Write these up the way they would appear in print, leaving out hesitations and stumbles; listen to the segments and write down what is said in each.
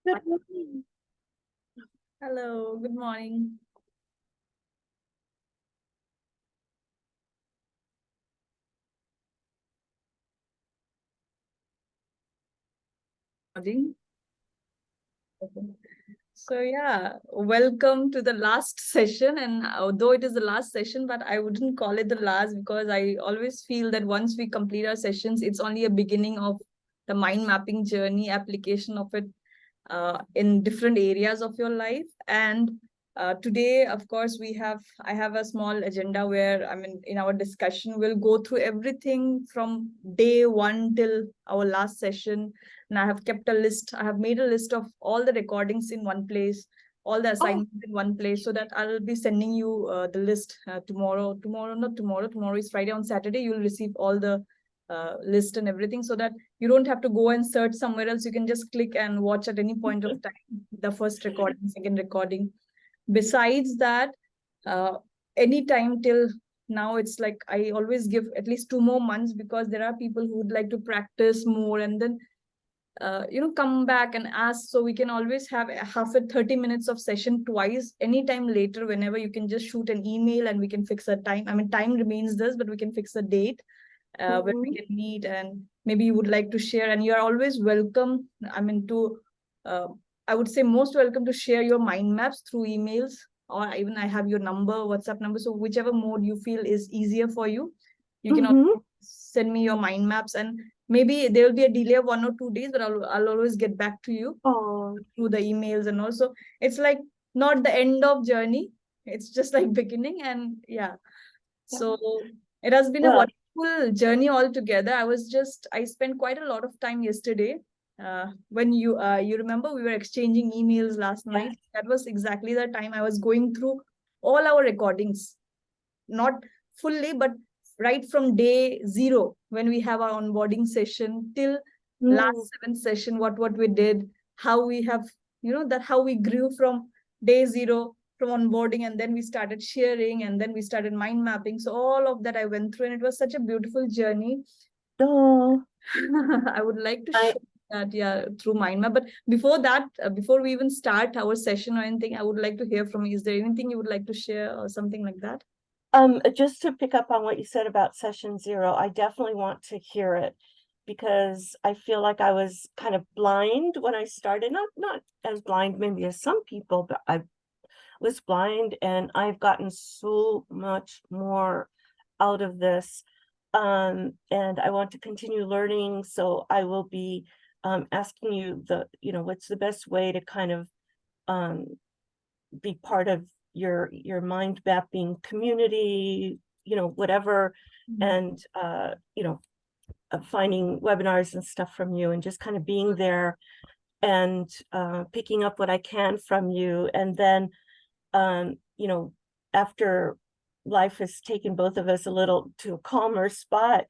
Good morning. Hello, good morning. Morning. Okay. So yeah, welcome to the last session. And although it is the last session, but I wouldn't call it the last because I always feel that once we complete our sessions, it's only a beginning of the mind mapping journey, application of it in different areas of your life. And today, of course, I have a small agenda where, I mean, in our discussion, we'll go through everything from day one till our last session. And I have kept a list. I have made a list of all the recordings in one place, all the Oh, assignments in one place, so that I'll be sending you the list tomorrow. Not tomorrow. Tomorrow is Friday. On Saturday, you'll receive all the list and everything, so that you don't have to go and search somewhere else. You can just click and watch at any point of time the first recording, second recording. Besides that, uh, any time till now, it's like I always give at least 2 more months, because there are people who would like to practice more and then come back and ask. So we can always have a half a 30 minutes of session twice, anytime later, whenever. You can just shoot an email and we can fix a time. I mean, time remains this, but we can fix a date where we can meet, and maybe you would like to share. And you are always welcome, I mean, to uh, I would say most welcome to share your mind maps through emails, or even I have your number, WhatsApp number. So whichever mode you feel is easier for you, you can also send me your mind maps. And maybe there will be a delay of 1 or 2 days, but I'll always get back to you through the emails. And also, it's like not the end of journey, it's just like beginning. And yeah, so it has been a well, wonderful journey altogether. I spent quite a lot of time yesterday. When you remember, we were exchanging emails last night. yes. That was exactly the time I was going through all our recordings, not fully, but right from day zero, when we have our onboarding session, till last seventh session, what we did, how we have, that how we grew from day zero, from onboarding, and then we started sharing, and then we started mind mapping. So all of that I went through, and it was such a beautiful journey. Oh, I would like to I share that, yeah, through mind map. But before that, before we even start our session or anything, I would like to hear from you. Is there anything you would like to share or something like that? just to pick up on what you said about session 0, I definitely want to hear it because I feel like I was kind of blind when I started. Not as blind maybe as some people, but I was blind, and I've gotten so much more out of this. And I want to continue learning, so I will be asking you what's the best way to kind of be part of your mind mapping community, whatever, and finding webinars and stuff from you, and just kind of being there and picking up what I can from you. And then after life has taken both of us a little to a calmer spot,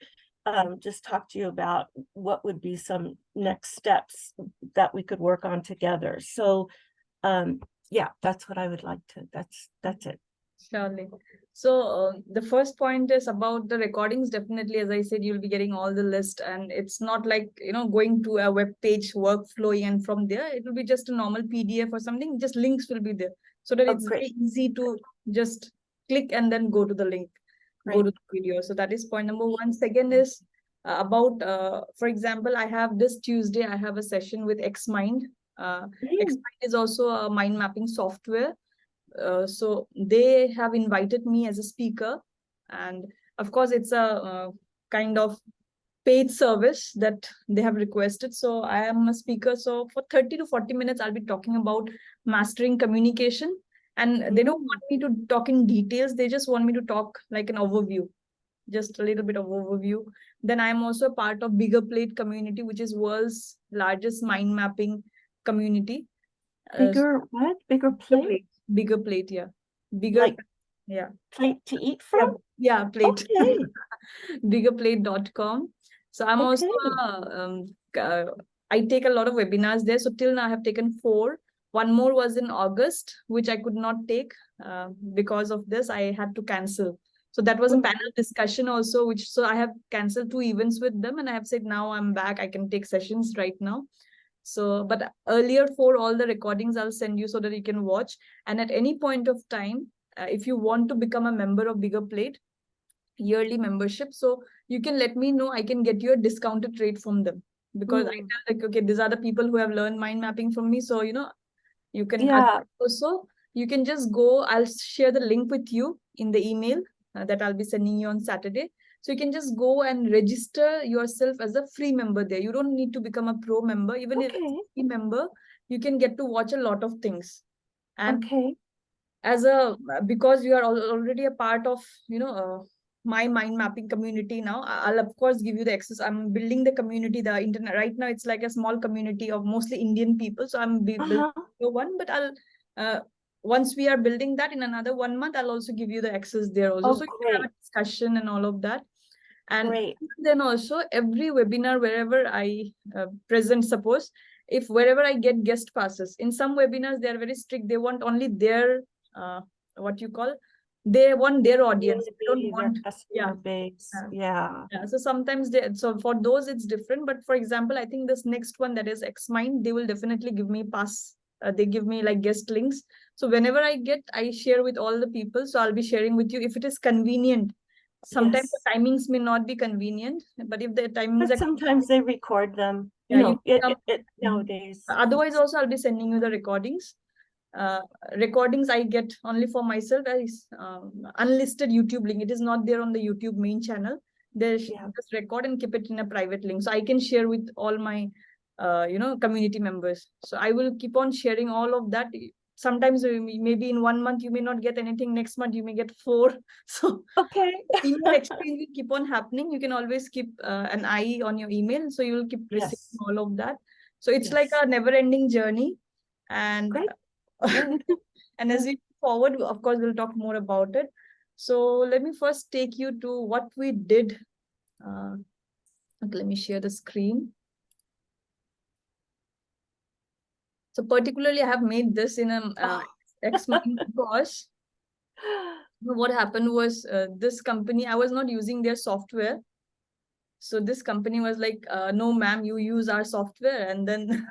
just talk to you about what would be some next steps that we could work on together. So yeah, that's what I would like to, that's it. Surely. So the first point is about the recordings. Definitely, as I said, you'll be getting all the list, and it's not like, going to a web page workflow, and from there it will be just a normal PDF or something. Just links will be there, so that Oh, it's great, very easy to just click and then go to the link, go great. to the video. So that is point number one. Second is about, for example, I have this Tuesday, I have a session with XMind. XMind is also a mind mapping software. So they have invited me as a speaker, and of course it's a kind of paid service that they have requested. So I am a speaker, so for 30 to 40 minutes I'll be talking about mastering communication. And they don't want me to talk in details, they just want me to talk like an overview, just a little bit of overview. Then I am also a part of Bigger Plate community, which is world's largest mind mapping community. Bigger what? Bigger Bigger plate? plate. Bigger plate, yeah. Bigger, Like yeah. plate to eat Yeah, from? yeah, plate. Okay, Biggerplate.com. So I'm also, okay. uh, I take a lot of webinars there. So till now I have taken 4. One more was in August, which I could not take because of this. I had to cancel. So that was a panel discussion also, so I have canceled 2 events with them, and I have said now I'm back. I can take sessions right now. So, but earlier for all the recordings, I'll send you so that you can watch. And at any point of time, if you want to become a member of Bigger Plate, yearly membership, so you can let me know. I can get you a discounted rate from them, because I tell like, okay, these are the people who have learned mind mapping from me. So, you can also, you can just go, I'll share the link with you in the email that I'll be sending you on Saturday. So you can just go and register yourself as a free member there. You don't need to become a pro member. Even if it's a free member, you can get to watch a lot of things. And as a, because you are already a part of, my mind mapping community now, I'll of course give you the access. I'm building the community, the internet right now. It's like a small community of mostly Indian people. So I'm building one, but I'll once we are building that in another 1 month, I'll also give you the access there also. So you can have a discussion and all of that. And then also every webinar, wherever I present, suppose if wherever I get guest passes, in some webinars, they are very strict. They want only their, what you call, they want their audience. They don't want customer base. Yeah. So sometimes so for those it's different. But for example, I think this next one, that is Xmind, they will definitely give me pass. They give me like guest links. So whenever I get, I share with all the people. So I'll be sharing with you if it is convenient. Sometimes the timings may not be convenient, but if the timings but sometimes they record them. Nowadays. Otherwise, also I'll be sending you the recordings. Recordings I get only for myself as unlisted YouTube link. It is not there on the YouTube main channel. They just record and keep it in a private link, so I can share with all my community members. So I will keep on sharing all of that. Sometimes maybe in 1 month you may not get anything. Next month you may get 4. So email exchange will keep on happening. You can always keep an eye on your email, so you will keep receiving all of that. So it's like a never-ending journey. And and as we move forward, of course, we'll talk more about it. So let me first take you to what we did. Okay, let me share the screen. So particularly, I have made this in a Xmind because what happened was this company, I was not using their software. So this company was like, no, ma'am, you use our software. And then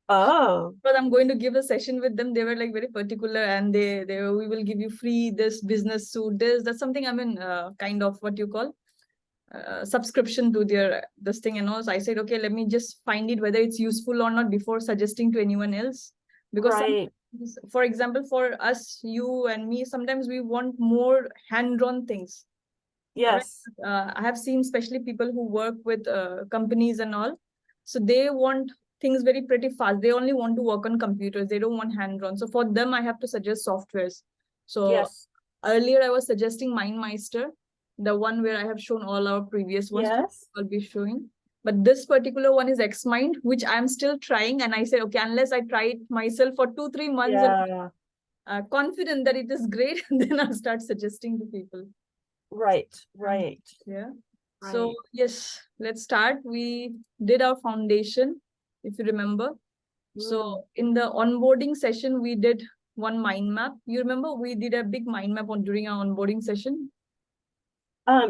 but I'm going to give a session with them. They were like very particular, and we will give you free this business suit. That's something, I mean, kind of what you call subscription to their this thing. And also I said, okay, let me just find it whether it's useful or not before suggesting to anyone else. Because for example, for us, you and me, sometimes we want more hand-on things. I have seen especially people who work with companies and all. So they want things very pretty fast. They only want to work on computers. They don't want hand-on. So for them, I have to suggest softwares. So earlier I was suggesting MindMeister, the one where I have shown all our previous ones. I'll be showing. But this particular one is Xmind, which I'm still trying. And I said, okay, unless I try it myself for 2-3 months, and confident that it is great, then I'll start suggesting to people. Yeah. So yes, let's start. We did our foundation, if you remember. So in the onboarding session, we did one mind map. You remember we did a big mind map during our onboarding session?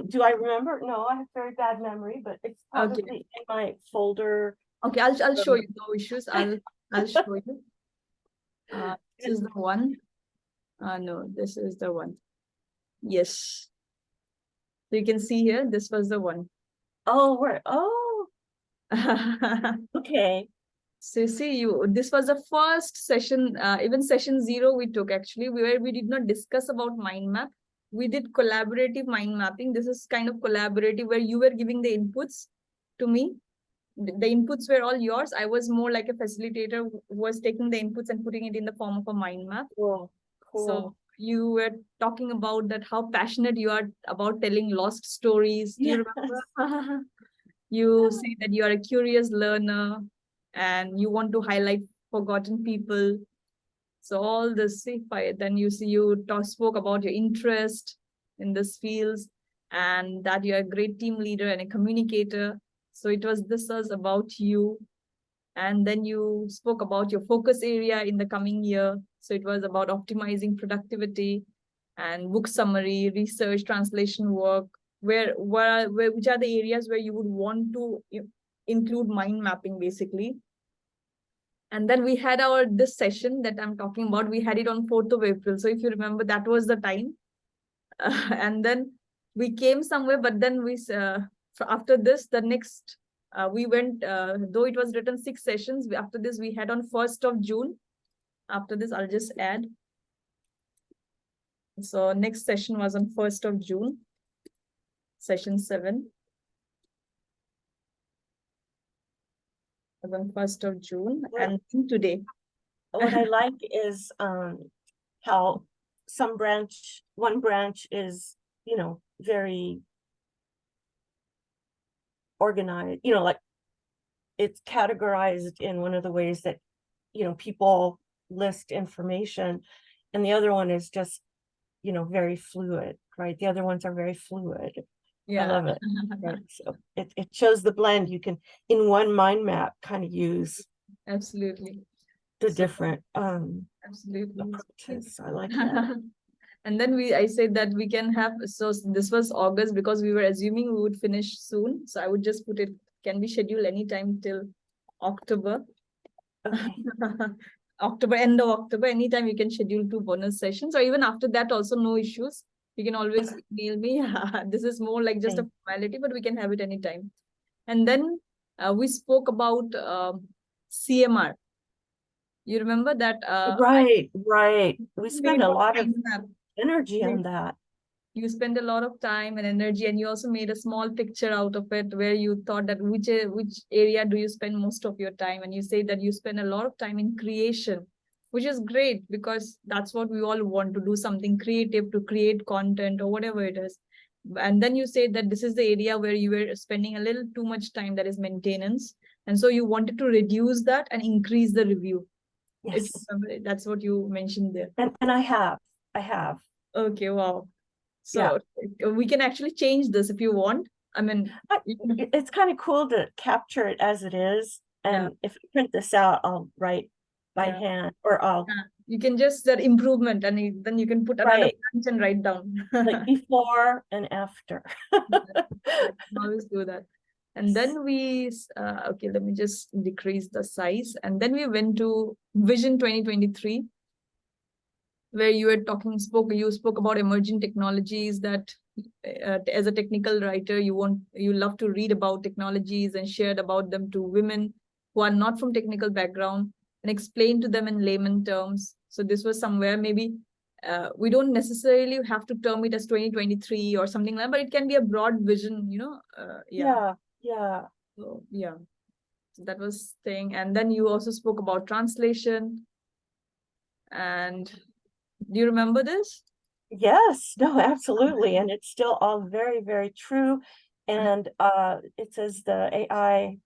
Do I remember? No, I have very bad memory, but it's probably in my folder. Okay, I'll show you. No issues. I'll show you. This is the one. No, this is the one. Yes. So you can see here, this was the one. Okay. So see, this was the first session, even session 0 we took actually, where we did not discuss about mind map. We did collaborative mind mapping. This is kind of collaborative where you were giving the inputs to me. The inputs were all yours. I was more like a facilitator who was taking the inputs and putting it in the form of a mind map. So you were talking about that, how passionate you are about telling lost stories. Do you remember? You say that you are a curious learner and you want to highlight forgotten people. So all this, then you see you spoke about your interest in this fields and that you're a great team leader and a communicator. So this was about you. And then you spoke about your focus area in the coming year. So it was about optimizing productivity and book summary, research, translation work. Which are the areas where you would want to include mind mapping, basically. And then we had this session that I'm talking about, we had it on 4th of April. So if you remember, that was the time. And then we came somewhere, but then after this, the next, we went, though it was written 6 sessions, after this we had on 1st of June. After this, I'll just add. So next session was on 1st of June, session 7. On 1st of June, and today. What I like is how one branch is, very organized, like it's categorized in one of the ways that, people list information, and the other one is just, very fluid, right? The other ones are very fluid. Yeah. I love it. Right. So it shows the blend. You can, in one mind map, kind of use absolutely the different absolutely approaches. I like that. And then I said that we can have, so this was August, because we were assuming we would finish soon. So I would just put it, can be scheduled anytime till October. Okay. October, end of October, anytime you can schedule 2 bonus sessions, or even after that also, no issues. You can always email me. This is more like just a formality, but we can have it anytime. And then we spoke about CMR. You remember that? Right. We spent a lot of energy on that. You spend a lot of time and energy, and you also made a small picture out of it where you thought that which area do you spend most of your time, and you say that you spend a lot of time in creation, which is great, because that's what we all want, to do something creative, to create content or whatever it is. And then you say that this is the area where you were spending a little too much time, that is maintenance, and so you wanted to reduce that and increase the review. Yes. That's what you mentioned there. And I have. Okay, wow. So we can actually change this if you want. I mean, it's kind of cool to capture it as it is. And if you print this out, I'll write by hand, or you can just that improvement, and then you can put another punch and write down. Like before and after. Always do that. And then we, okay, let me just decrease the size. And then we went to Vision 2023. Where you were you spoke about emerging technologies, that as a technical writer, you love to read about technologies and share about them to women who are not from technical background, and explain to them in layman terms. So this was somewhere, maybe we don't necessarily have to term it as 2023 or something like that, but it can be a broad vision, Yeah. So so that was thing. And then you also spoke about translation. And do you remember this? Yes, no, absolutely. And it's still all very, very true. And it says the AI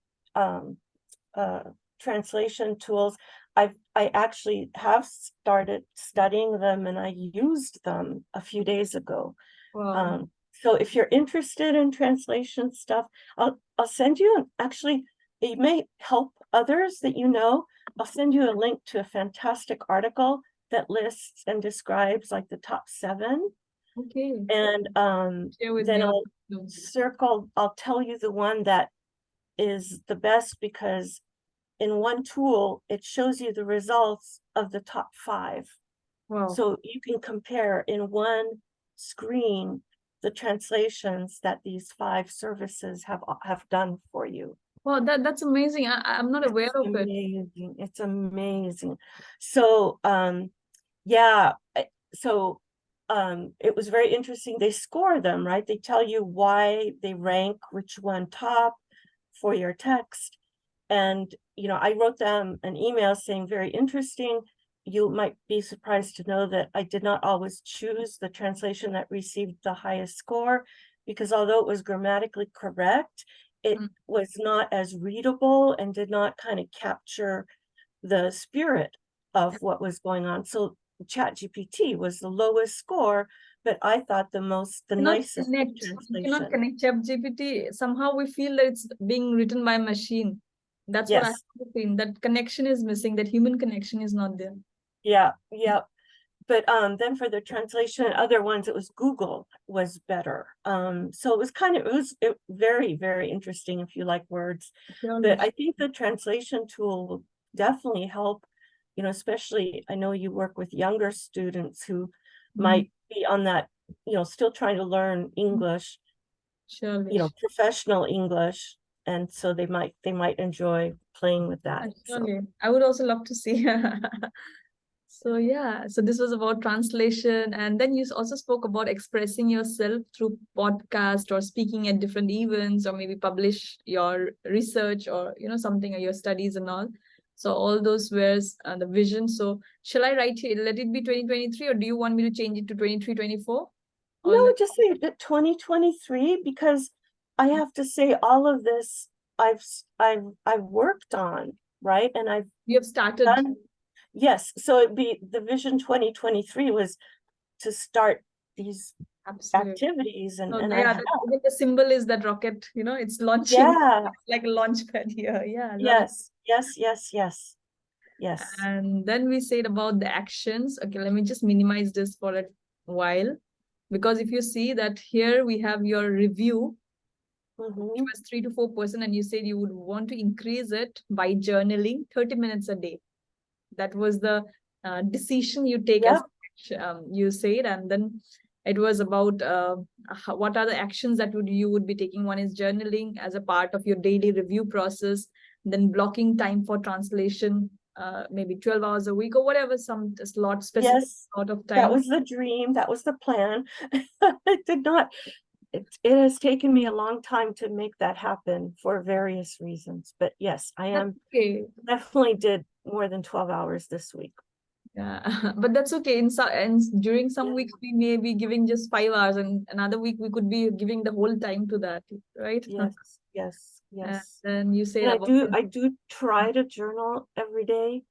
translation tools, I actually have started studying them, and I used them a few days ago. Wow. So if you're interested in translation stuff, I'll send you, actually, it may help others that you know. I'll send you a link to a fantastic article that lists and describes like the top 7. Okay. And then I'll tell you the one that is the best, because in one tool, it shows you the results of the top 5. Wow. So you can compare in one screen the translations that these 5 services have done for you. Well, that's amazing. I'm not aware of it. It's amazing. So it was very interesting. They score them, right? They tell you why they rank which one top for your text. And I wrote them an email saying, very interesting. You might be surprised to know that I did not always choose the translation that received the highest score, because although it was grammatically correct, it was not as readable and did not kind of capture the spirit of what was going on. So ChatGPT was the lowest score, but I thought the nicest translation. You cannot connect ChatGPT. Somehow we feel that it's being written by a machine. That's what I have seen. That connection is missing. That human connection is not there. Yeah. But then for the translation, other ones, it was Google was better. So it was very, very interesting if you like words. But I think the translation tool definitely help, especially I know you work with younger students who Mhm. might be on that, still trying to learn English, Surely. professional English. And so they might enjoy playing with that. So Surely. I would also love to see. So yeah, so this was about translation, and then you also spoke about expressing yourself through podcast or speaking at different events, or maybe publish your research or something or your studies and all. So all those were the vision. So shall I write here? Let it be 2023, or do you want me to change it to 23, 24? Or no, just say that 2023, because I have to say all of this I've worked on, right? And I've you have started. done. Yes, so it'd be the Vision 2023 was to start these Absolutely. activities, and So I yeah, have. the symbol is that rocket, it's launching. Yeah, It's like a launch pad here. Yeah, lovely. yes. And then we said about the actions. Okay, let me just minimize this for a while. Because if you see that here we have your review, which Mhm. was 3 to 4%, and you said you would want to increase it by journaling 30 minutes a day. That was the decision you take as Yep. you said. And then it was about what are the actions that you would be taking. One is journaling as a part of your daily review process, then blocking time for translation, maybe 12 hours a week or whatever, some slot, specific Yes, slot of that time. was the dream. That was the plan. It did not. It has taken me a long time to make that happen for various reasons. But yes, I That's am okay. definitely did more than 12 hours this week. Yeah, but that's okay. And during some Yeah. weeks we may be giving just 5 hours, and another week we could be giving the whole time to that, right? And Yes. then you say And about I do try to journal every day.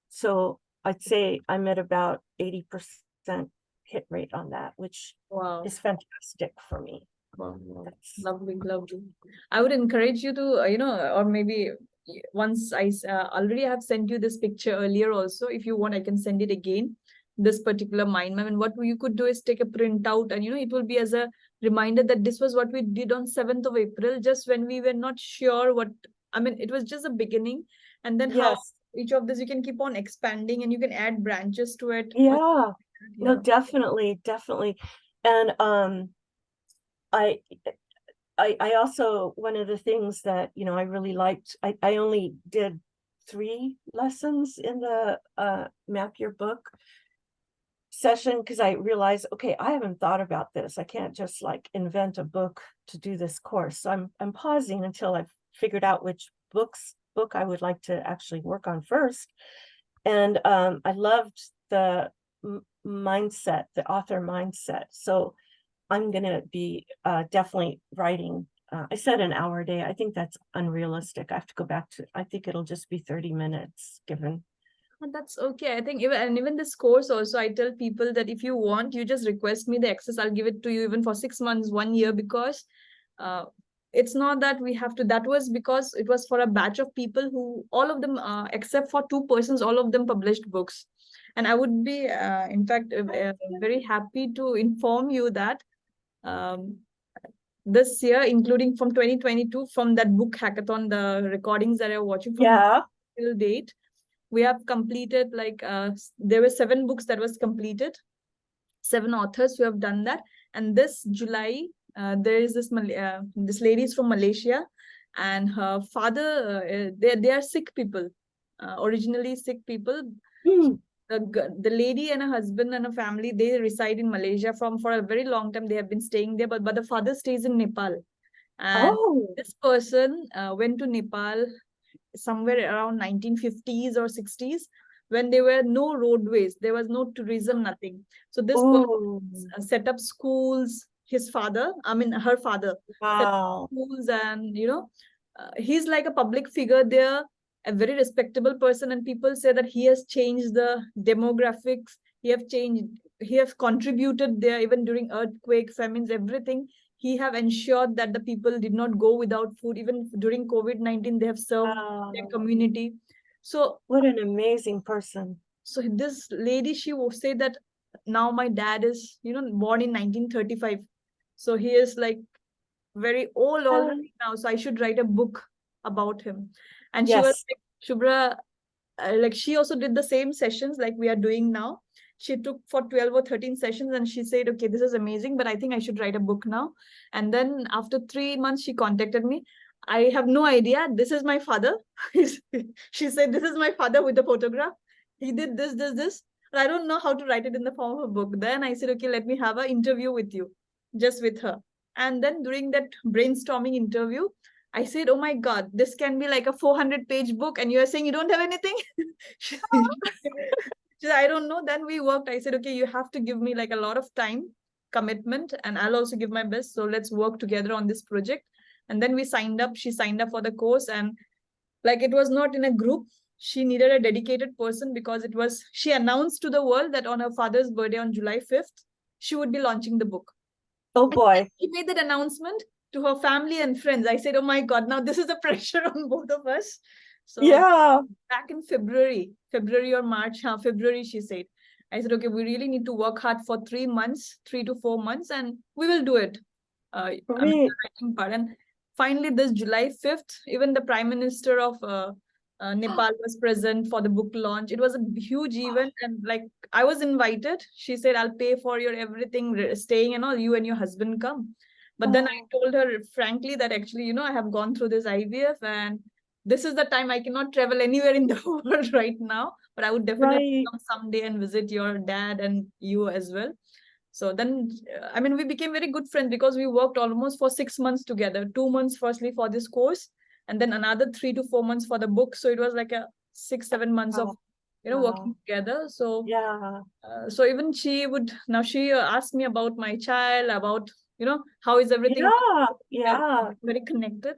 So I'd say I'm at about 80% hit rate on that, which wow. is fantastic for me. Wow, That's lovely, lovely. I would encourage you to, or maybe once already have sent you this picture earlier also. If you want, I can send it again, this particular mind map. And what you could do is take a printout, and it will be as a reminder that this was what we did on 7th of April, just when we were not sure what, I mean, it was just a beginning. And then how yes. each of this you can keep on expanding, and you can add branches to it. Yeah. No, Yeah. definitely. And I I also, one of the things that I really liked, I only did 3 lessons in the Map Your Book session, because I realized, okay, I haven't thought about this. I can't just like invent a book to do this course. So I'm pausing until I've figured out which book I would like to actually work on first. And I loved the mindset, the author mindset. So I'm gonna be definitely writing. I said an hour a day. I think that's unrealistic. I have to go back to, I think it'll just be 30 minutes given. And that's okay. I think even this course also, I tell people that if you want, you just request me the access. I'll give it to you even for 6 months, 1 year, because uh, it's not that we have to. That was because it was for a batch of people who, all of them, except for 2 persons, all of them published books. And I would be, in fact, very happy to inform you that um, this year, including from 2022, from that book hackathon, the recordings that I'm watching from Yeah. till date, we have completed like there were 7 books that was completed, 7 authors who have done that. And this July, there is this lady is from Malaysia, and her father, they are Sikh people, originally Sikh people. Hmm. The lady and her husband and a family, they reside in Malaysia for a very long time. They have been staying there, but the father stays in Nepal. And Oh, this person went to Nepal somewhere around 1950s or 60s, when there were no roadways, there was no tourism, nothing. So this person oh, set up schools. His father, I mean her father, set up wow. schools, and he's like a public figure there, a very respectable person, and people say that he has changed the demographics. He have contributed there even during earthquake, famines, everything. He have ensured that the people did not go without food. Even during COVID-19, they have served their Wow. community. So, What an amazing person. so this lady, she will say that now my dad is, born in 1935. So he is like very old Um, already now. So I should write a book about him. And she was yes. Shubra, like she also did the same sessions like we are doing now. She took for 12 or 13 sessions and she said, okay, this is amazing, but I think I should write a book now. And then after 3 months, she contacted me. I have no idea. This is my father. She said, this is my father with the photograph. He did this, this, this. But I don't know how to write it in the form of a book. Then I said, okay, let me have an interview with you, just with her. And then during that brainstorming interview, I said, oh my God, this can be like a 400-page book. And you are saying you don't have anything? She said, I don't know. Then we worked. I said, okay, you have to give me like a lot of time, commitment, and I'll also give my best. So let's work together on this project. And then we signed up. She signed up for the course. And like it was not in a group. She needed a dedicated person because it was, she announced to the world that on her father's birthday on July 5th, she would be launching the book. Oh boy. She made that announcement to her family and friends. I said, oh my God, now this is the pressure on both of us. So Yeah. back in February or March, February, she said, I said, okay, we really need to work hard for 3 months, 3 to 4 months, and we will do it. I mean, the writing part. And finally, this July 5th, even the Prime Minister of Nepal was present for the book launch. It was a huge event, and like I was invited. She said, I'll pay for your everything, staying and all, you and your husband come. But then I told her frankly that actually, you know, I have gone through this IVF and this is the time I cannot travel anywhere in the world right now, but I would definitely come someday and visit your dad and you as well. So then, I mean, we became very good friends because we worked almost for 6 months together, 2 months firstly for this course, and then another 3 to 4 months for the book. So it was like a 6-7 months of, you know, working together. So yeah. So even she would, now she asked me about my child, about, you know, how is everything? Yeah. Very connected.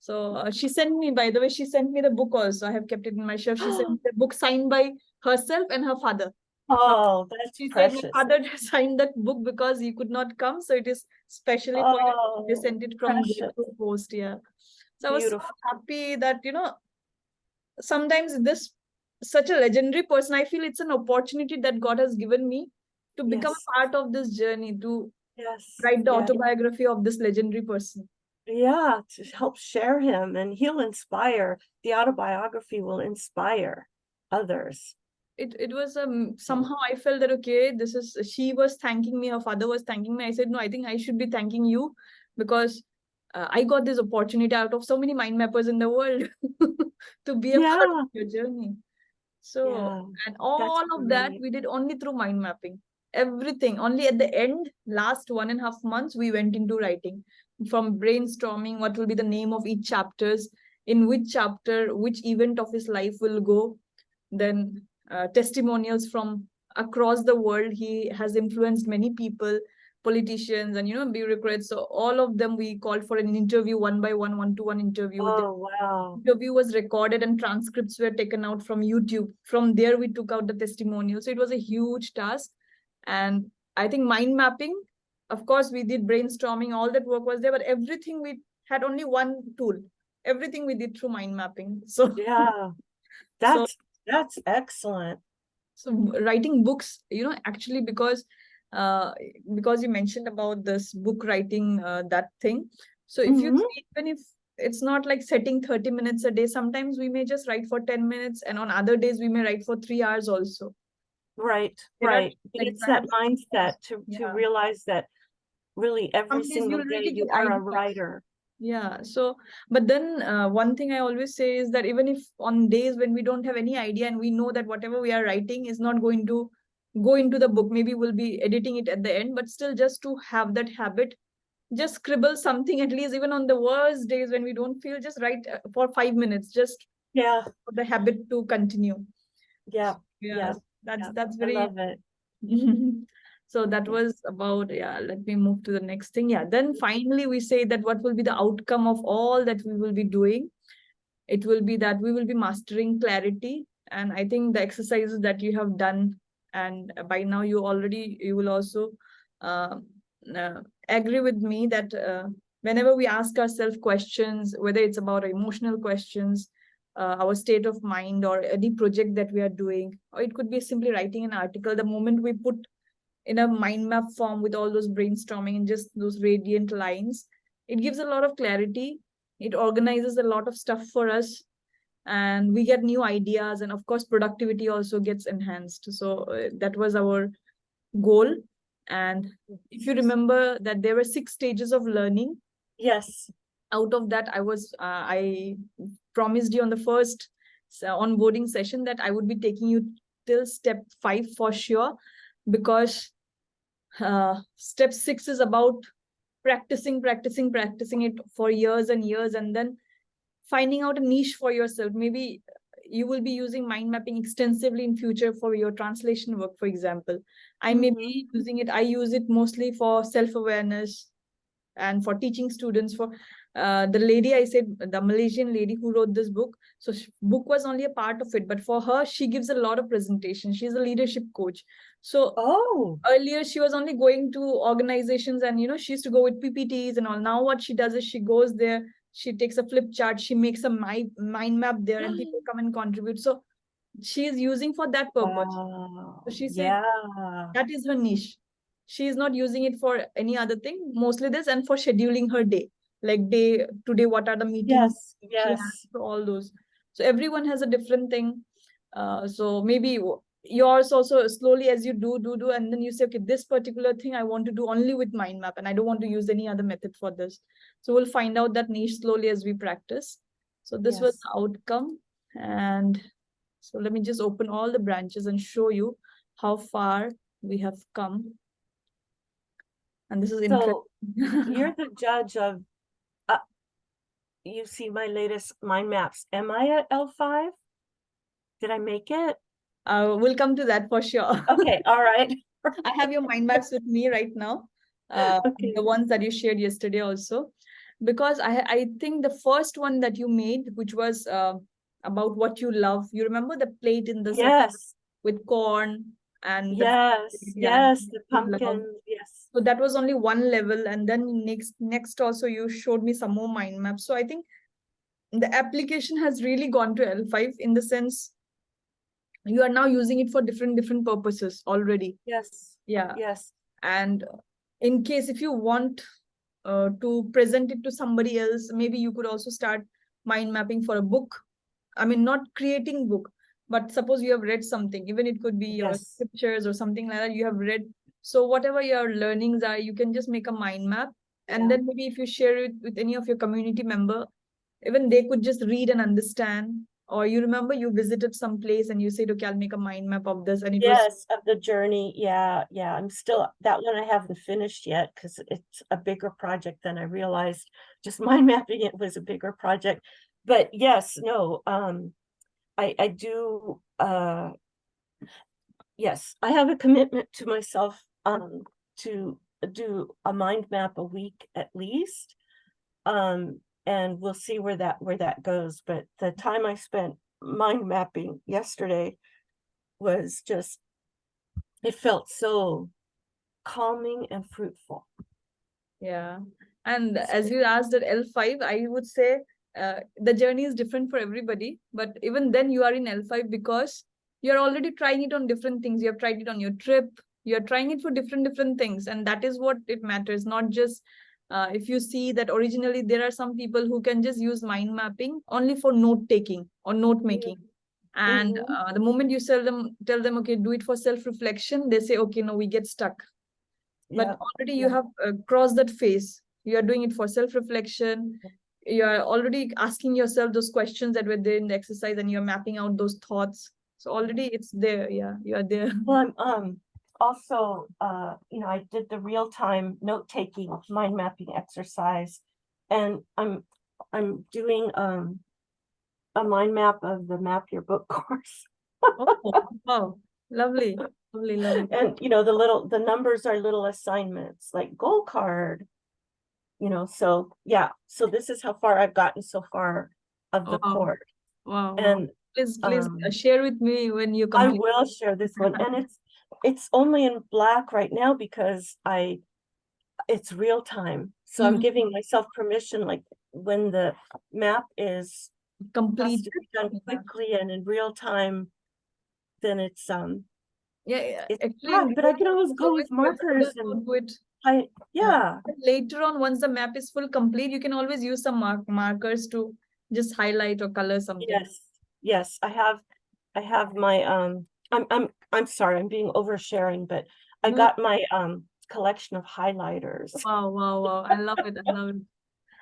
So she sent me, by the way, she sent me the book also. I have kept it in my shelf. She sent me the book signed by herself and her father. Oh, that's She precious. said my father signed that book because he could not come. So it is specially for you. They sent it from the post. Yeah. So Beautiful. I was so happy that, you know, sometimes this such a legendary person, I feel it's an opportunity that God has given me to become a part of this journey, to write the autobiography of this legendary person. Yeah, to help share him, and he'll inspire. The autobiography will inspire others. It was somehow I felt that okay, this is, she was thanking me, her father was thanking me. I said, no, I think I should be thanking you because I got this opportunity out of so many mind mappers in the world to be a part of your journey. So and all of that we did only through mind mapping. Everything only at the end, last 1.5 months, we went into writing, from brainstorming what will be the name of each chapters, in which chapter which event of his life will go, then testimonials from across the world. He has influenced many people, politicians and, you know, bureaucrats. So all of them we called for an interview, one by one, 1-to-1 interview. Oh wow. Interview was recorded and transcripts were taken out from YouTube. From there we took out the testimonials. So it was a huge task. And I think mind mapping, of course we did brainstorming, all that work was there, but everything we had only one tool. Everything we did through mind mapping. So yeah, that's excellent. So writing books, you know, actually because you mentioned about this book writing, that thing. So if you see, even if it's not like setting 30 minutes a day, sometimes we may just write for 10 minutes, and on other days we may write for 3 hours also. Right. It's that mindset to realize that really every single day you are a writer. Yeah. So, but then one thing I always say is that even if on days when we don't have any idea and we know that whatever we are writing is not going to go into the book, maybe we'll be editing it at the end, but still just to have that habit, just scribble something, at least even on the worst days when we don't feel, just write for 5 minutes, just for the habit to continue. That's very, I love it. So that was about, let me move to the next thing. Then finally we say that what will be the outcome of all that we will be doing. It will be that we will be mastering clarity. And I think the exercises that you have done, and by now you will also agree with me that whenever we ask ourselves questions, whether it's about emotional questions, our state of mind, or any project that we are doing, or it could be simply writing an article, the moment we put in a mind map form with all those brainstorming and just those radiant lines, it gives a lot of clarity. It organizes a lot of stuff for us. and we get new ideas, and of course productivity also gets enhanced. So that was our goal. And if you remember that there were 6 stages of learning, Yes. out of that I promised you on the first onboarding session that I would be taking you till step 5 for sure, because step 6 is about practicing it for years and years, and then finding out a niche for yourself. Maybe you will be using mind mapping extensively in future for your translation work, for example. I may be using it. I use it mostly for self-awareness and for teaching students. For the lady I said, the Malaysian lady who wrote this book, so book was only a part of it, but for her, she gives a lot of presentations. She's a leadership coach. So earlier she was only going to organizations, and she used to go with PPTs and all. Now what she does is she goes there, she takes a flip chart, she makes a mind map there, and people come and contribute. So she is using for that purpose. So she said that is her niche. She is not using it for any other thing, mostly this, and for scheduling her day, like today what are the meetings she has, so all those. So everyone has a different thing. So maybe yours also, slowly as you do, and then you say, okay, this particular thing I want to do only with mind map, and I don't want to use any other method for this. So we'll find out that niche slowly as we practice. So this was the outcome. And so let me just open all the branches and show you how far we have come. And this is incredible. So you're the judge of, you see my latest mind maps. Am I at L5? Did I make it? We'll come to that for sure. Okay, all right. I have your mind maps with me right now. Okay. The ones that you shared yesterday also. Because I think the first one that you made, which was about what you love. You remember the plate in the center with corn and the pumpkin. Yes. So that was only one level, and then next also you showed me some more mind maps. So I think the application has really gone to L5, in the sense you are now using it for different purposes already. Yes. Yeah. Yes. And in case if you want to present it to somebody else, maybe you could also start mind mapping for a book. I mean, not creating book, but suppose you have read something, even it could be your scriptures or something like that you have read. So whatever your learnings are, you can just make a mind map. And then maybe if you share it with any of your community member, even they could just read and understand. Or you remember you visited some place and you said, okay, I'll make a mind map of this. And it was of the journey. Yeah. I'm still, that one I haven't finished yet because it's a bigger project than I realized. Just mind mapping it was a bigger project. But yes, no, I do, yes, I have a commitment to myself to do a mind map a week at least. And we'll see where that goes. But the time I spent mind mapping yesterday was just, it felt so calming and fruitful. Yeah. And as you asked at L5, I would say the journey is different for everybody. But even then you are in L5 because you're already trying it on different things. You have tried it on your trip. You're trying it for different things. And that is what it matters. Not just if you see that originally there are some people who can just use mind mapping only for note taking or note making. And the moment you tell them, okay, do it for self-reflection, they say, okay, no, we get stuck. But already you have crossed that phase. You are doing it for self-reflection. You are already asking yourself those questions that were there in the exercise, and you're mapping out those thoughts. So already it's there. Yeah, you are there. Well, I'm also, I did the real-time note-taking mind mapping exercise, and I'm doing a mind map of the Map Your Book course. Oh, wow, lovely. Lovely. And the numbers are little assignments, like goal card, so yeah. So this is how far I've gotten so far of the course. Wow. And please share with me when you complete. I will share this one, and it's only in black right now because it's real time. So I'm giving myself permission, like when the map is complete, to be done quickly and in real time, then it's actually, but I can always go with markers and later on, once the map is full complete, you can always use some markers to just highlight or color something. Yes, I have my, I'm sorry, I'm being oversharing, but I No. got my, collection of highlighters. Wow, wow, wow. I love it. I love it.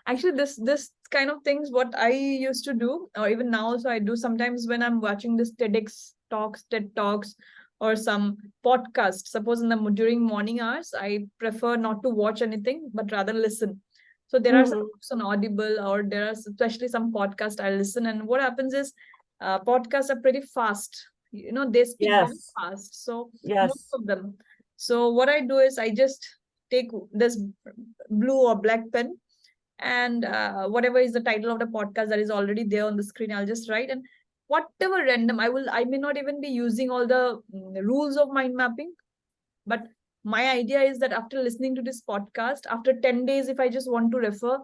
Actually, this kind of things, what I used to do, or even now also I do sometimes when I'm watching this TEDx talks, TED Talks, or some podcast. Suppose in the during morning hours, I prefer not to watch anything, but rather listen. So there are some Mhm. books on Audible, or there are especially some podcast I listen. And what happens is, podcasts are pretty fast. You know, they speak very Yes, fast. So most yes, of them. So what I do is I just take this blue or black pen, and whatever is the title of the podcast that is already there on the screen, I'll just write. And whatever random, I may not even be using all the rules of mind mapping, but my idea is that after listening to this podcast, after 10 days, if I just want to refer,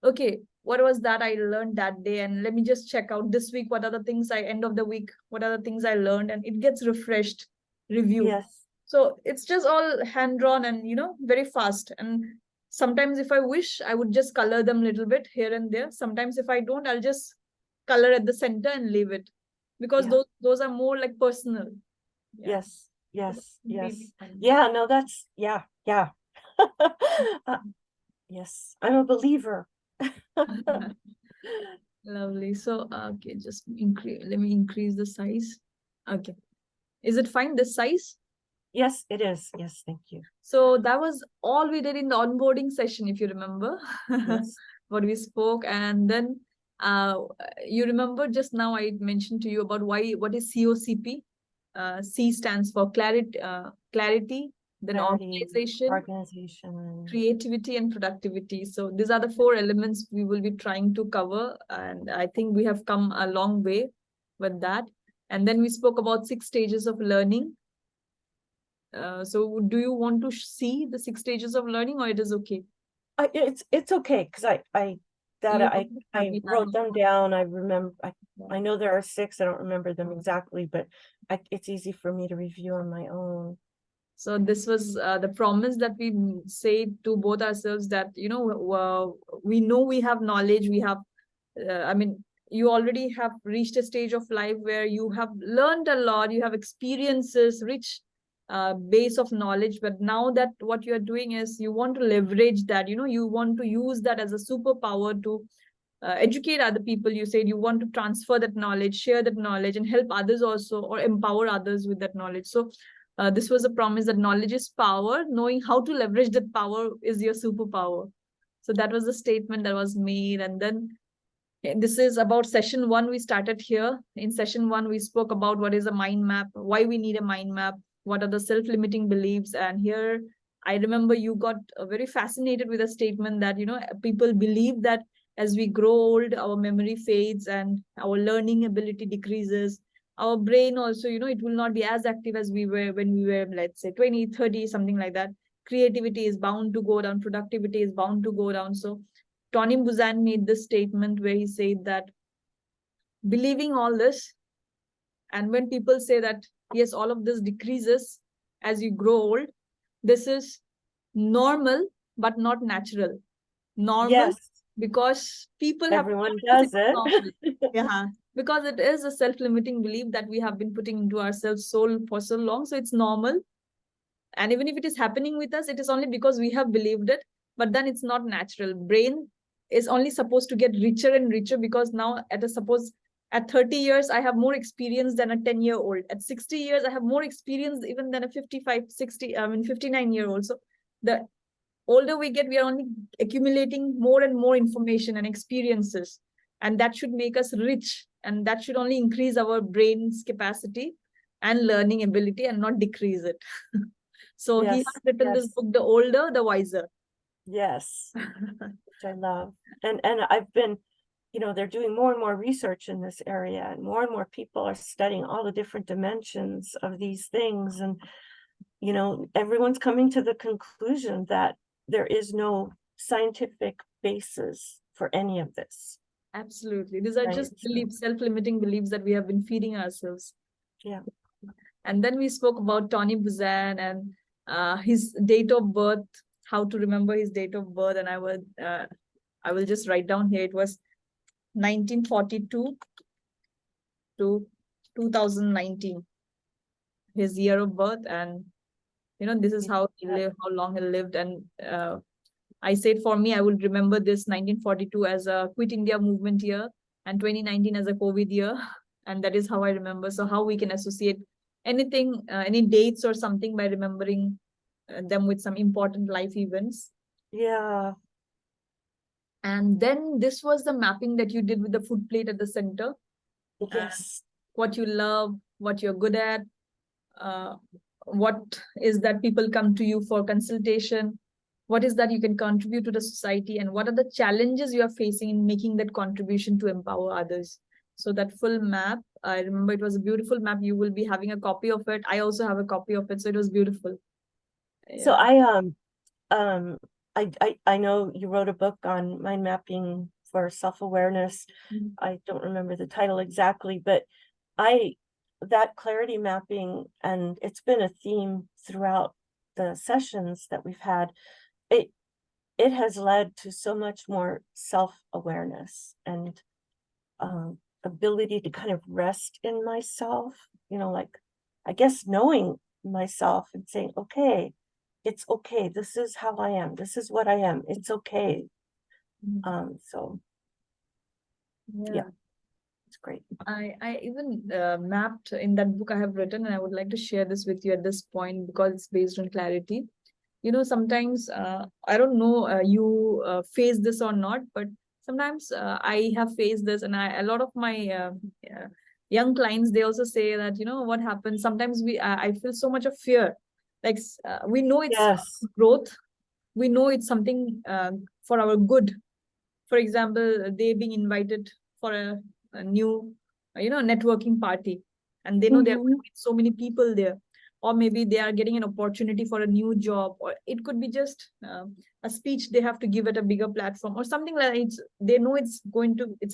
okay, what was that I learned that day, and let me just check out this week, what are the things I end of the week, what are the things I learned, and it gets refreshed, reviewed. yes, So it's just all hand drawn and very fast. And sometimes if I wish, I would just color them a little bit here and there. Sometimes if I don't, I'll just color at the center and leave it, because yeah, those are more like personal. Yeah. yes, So that yes, would be yes. fun. Yeah, no, that's, yeah, yeah. Uh, yes, I'm a believer. Lovely. So, okay, just increase. Let me increase the size. Okay. Is it fine, this size? Yes, it is. Yes, thank you. So that was all we did in the onboarding session, if you remember, Yes, what we spoke. And then you remember just now I mentioned to you about what is COCP. C stands for clarity, then clarity, organization, organization. creativity, and productivity. So these are the four elements we will be trying to cover, and I think we have come a long way with that. And then we spoke about 6 stages of learning. So do you want to see the 6 stages of learning, or it is okay? It's okay, because You I happy wrote now? them down. I remember, I know there are 6. I don't remember them exactly, but it's easy for me to review on my own. So this was the promise that we say to both ourselves, that we know we have knowledge, we have I mean, you already have reached a stage of life where you have learned a lot, you have experiences, rich base of knowledge. But now that what you are doing is you want to leverage that, you want to use that as a superpower to educate other people. You said you want to transfer that knowledge, share that knowledge, and help others also, or empower others with that knowledge. So this was a promise that knowledge is power. Knowing how to leverage that power is your superpower. So that was the statement that was made. And then this is about session 1. We started here. In session 1, we spoke about what is a mind map, why we need a mind map, what are the self-limiting beliefs. And here, I remember you got very fascinated with a statement that, people believe that as we grow old, our memory fades and our learning ability decreases. Our brain also, it will not be as active as we were when we were, let's say, 20, 30, something like that. Creativity is bound to go down, productivity is bound to go down. So Tony Buzan made this statement where he said that believing all this, and when people say that, yes, all of this decreases as you grow old, this is normal, but not natural. Normal Yes, because people have everyone told us does it's it. normal. Yeah. Because it is a self-limiting belief that we have been putting into ourselves for so long. So it's normal. And even if it is happening with us, it is only because we have believed it, but then it's not natural. Brain is only supposed to get richer and richer, because now at 30 years I have more experience than a 10-year-old. At 60 years I have more experience even than a 55, 60, 59-year-old. So the older we get, we are only accumulating more and more information and experiences, and that should make us rich, and that should only increase our brain's capacity and learning ability, and not decrease it. So he Yes, has written this yes, book, The Older, the Wiser. yes, which I love. And I've been, they're doing more and more research in this area, and more people are studying all the different dimensions of these things. And, everyone's coming to the conclusion that there is no scientific basis for any of this, Absolutely. These are right? just So, beliefs, self-limiting beliefs that we have been feeding ourselves. yeah. And then we spoke about Tony Buzan and his date of birth, how to remember his date of birth. And I will just write down here. It was 1942. to 2019, his year of birth. And this is how he lived, how long he lived. And I said, for me, I will remember this 1942 as a Quit India movement year and 2019 as a COVID year. And that is how I remember. So how we can associate anything, any dates or something by remembering them with some important life events. Yeah. And then this was the mapping that you did with the food plate at the center. Yes. What you love, what you're good at, what is that people come to you for consultation, what is that you can contribute to the society, and what are the challenges you are facing in making that contribution to empower others. So that full map, I remember it was a beautiful map. You will be having a copy of it. I also have a copy of it. So it was beautiful. So Yeah. I know you wrote a book on mind mapping for self-awareness. Mhm. I don't remember the title exactly, but that clarity mapping, and it's been a theme throughout the sessions that we've had. It has led to so much more self-awareness and ability to kind of rest in myself, like, I guess, knowing myself and saying, okay, it's okay. This is how I am. This is what I am. It's okay. So yeah, it's great. I even mapped in that book I have written, and I would like to share this with you at this point because it's based on clarity. Sometimes I don't know you face this or not, but sometimes I have faced this, and a lot of my young clients, they also say that, what happens sometimes I feel so much of fear, like we know it's Yes. growth, we know it's something for our good. For example, they being invited for a new networking party, and they know they're going to meet so many people there, or maybe they are getting an opportunity for a new job, or it could be just a speech they have to give at a bigger platform or something like that. They know it's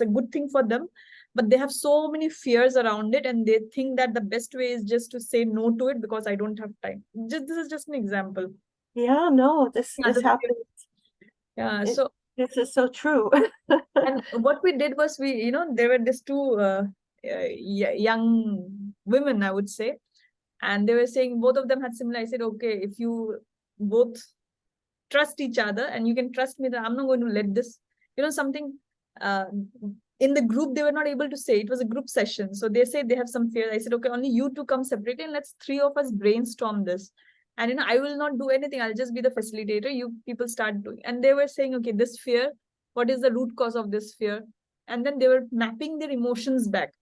a good thing for them, but they have so many fears around it, and they think that the best way is just to say no to it because I don't have time. This is just an example. Yeah, no, this happens. Yeah, so this is so true. and what we did was, there were these two young women, I would say, and they were saying both of them had similar. I said, okay, if you both trust each other and you can trust me that I'm not going to let this, something uh, in the group they were not able to say. It was a group session. So they said they have some fear. I said, okay, only you two come separately and let's three of us brainstorm this. And, I will not do anything. I'll just be the facilitator. You people start doing. And they were saying, okay, this fear, what is the root cause of this fear? And then they were mapping their emotions back,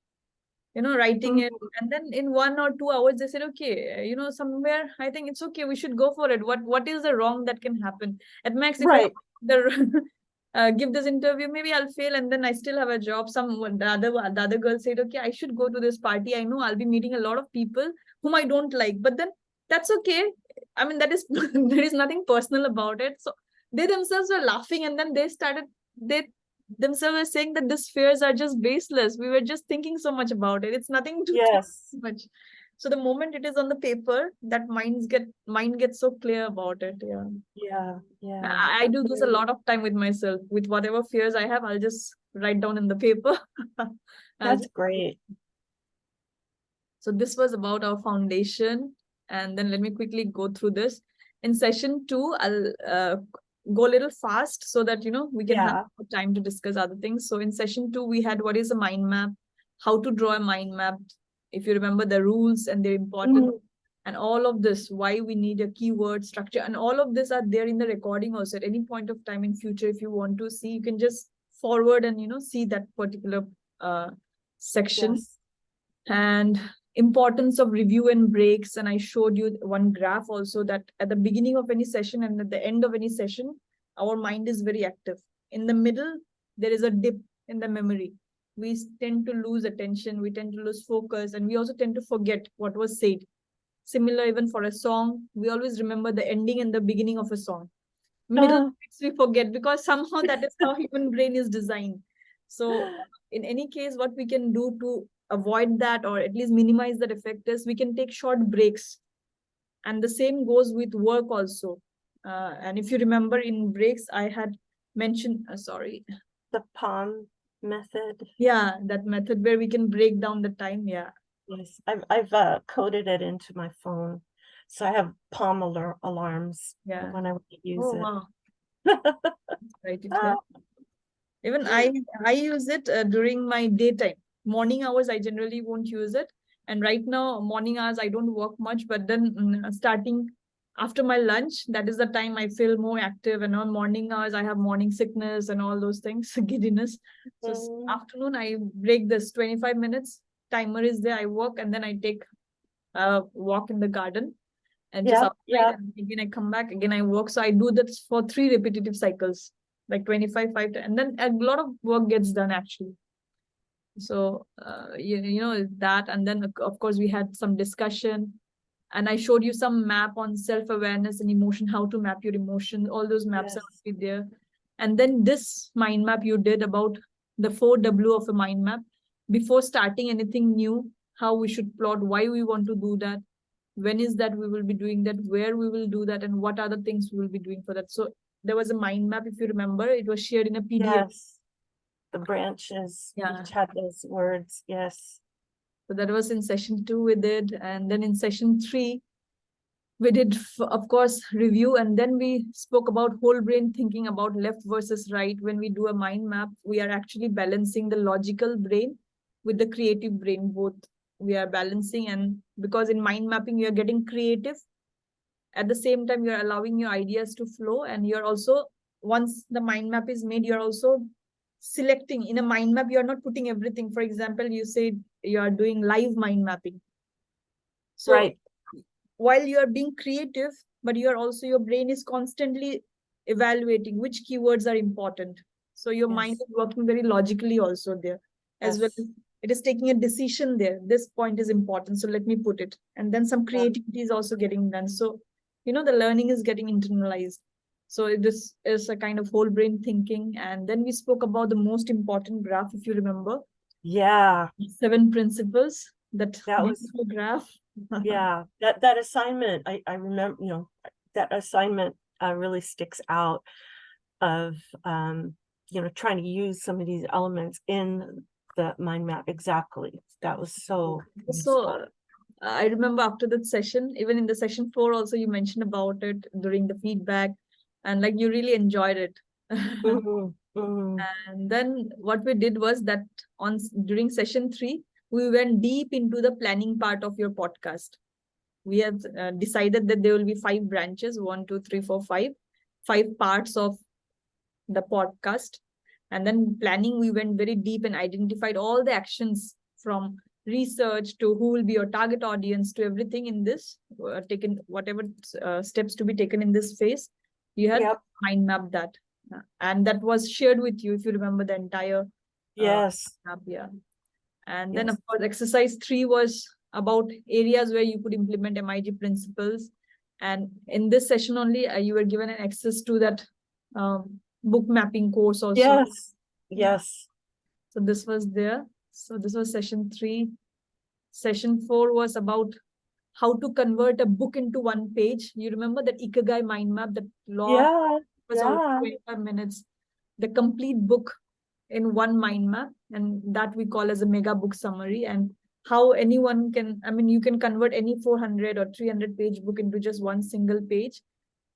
writing it. And then in 1 or 2 hours, they said, okay, somewhere, I think it's okay. We should go for it. What is the wrong that can happen? At max, if Right. I give this interview, maybe I'll fail and then I still have a job. The other girl said, okay, I should go to this party. I know I'll be meeting a lot of people whom I don't like, but then that's okay. I mean, that is, there is nothing personal about it. So they themselves were laughing, and then they themselves were saying that these fears are just baseless. We were just thinking so much about it. It's nothing to think much. So the moment it is on the paper, that mind gets so clear about it. Yeah. I do this a lot of time with myself. With whatever fears I have, I'll just write down in the paper. That's great. So this was about our foundation. And then let me quickly go through this. In session 2, I'll go a little fast so that, we can have time to discuss other things. So in session 2, we had what is a mind map, how to draw a mind map. If you remember the rules and their importance, and all of this, why we need a keyword structure, and all of this are there in the recording also. At any point of time in future, if you want to see, you can just forward and, see that particular section. Yes. And importance of review and breaks. And I showed you one graph also, that at the beginning of any session and at the end of any session, our mind is very active. In the middle, there is a dip in the memory. We tend to lose attention, we tend to lose focus, and we also tend to forget what was said. Similar, even for a song, we always remember the ending and the beginning of a song. Middle we forget, because somehow that is how human brain is designed. So in any case, what we can do to avoid that, or at least minimize that effect, is we can take short breaks. And the same goes with work also. And if you remember, in breaks I had mentioned, the palm method. Yeah, that method where we can break down the time. Yeah. Yes, I've coded it into my phone, so I have palm alarms Yeah. when I want to use Oh, it. wow. Write it Ah, here. Even I use it during my daytime. Morning hours, I generally won't use it. And right now, morning hours, I don't work much. But then starting after my lunch, that is the time I feel more active. And on morning hours, I have morning sickness and all those things, giddiness. So afternoon, I break this 25 minutes. Timer is there. I work and then I take a walk in the garden and just outside. And again, I come back. Again, I work. So I do that for 3 repetitive cycles, like 25, 5, and then a lot of work gets done actually. So, you know, that, and then of course we had some discussion and I showed you some map on self-awareness and emotion, how to map your emotion. All those maps are already there. And then this mind map you did about the 4W of a mind map before starting anything new, how we should plot, why we want to do that, when is that we will be doing that, where we will do that, and what are the things we will be doing for that. So there was a mind map, if you remember, it was shared in a PDF. Yes, the branches, each had those words. Yes. So that was in session 2 we did. And then in session 3, we did, of course, review. And then we spoke about whole brain thinking, about left versus right. When we do a mind map, we are actually balancing the logical brain with the creative brain. Both we are balancing. And because in mind mapping, you are getting creative. At the same time, you're allowing your ideas to flow. And you're also, once the mind map is made, you're also selecting. In a mind map, you're not putting everything. For example, you say you are doing live mind mapping. So while you are being creative, but you are also, your brain is constantly evaluating which keywords are important. So your mind is working very logically also there, as well as it is taking a decision there. This point is important, so let me put it. And then some creativity is also getting done. So, you know, the learning is getting internalized. So this is a kind of whole brain thinking. And then we spoke about the most important graph, if you remember. Yeah. 7 principles, that was beautiful graph. Yeah, that assignment, I remember, you know, that assignment really sticks out of, you know, trying to use some of these elements in the mind map. Exactly. That was so. So I remember after that session, even in the session 4 also, you mentioned about it during the feedback, and like you really enjoyed it. And then what we did was that during session 3, we went deep into the planning part of your podcast. We have decided that there will be 5 branches, 1, 2, 3, 4, 5 parts of the podcast. And then planning, we went very deep and identified all the actions, from research to who will be your target audience to everything in this, taken whatever steps to be taken in this phase. You had mind mapped that. And that was shared with you, if you remember the entire map. Yeah. And then, of course, exercise 3 was about areas where you could implement MIG principles. And in this session only, you were given an access to that book mapping course also. Yes. So this was there. So this was session 3. Session 4 was about how to convert a book into 1 page. You remember that Ikigai mind map, that long, was all 25 minutes. The complete book in 1 mind map, and that we call as a mega book summary. And how anyone can, I mean, you can convert any 400 or 300 page book into just 1 single page.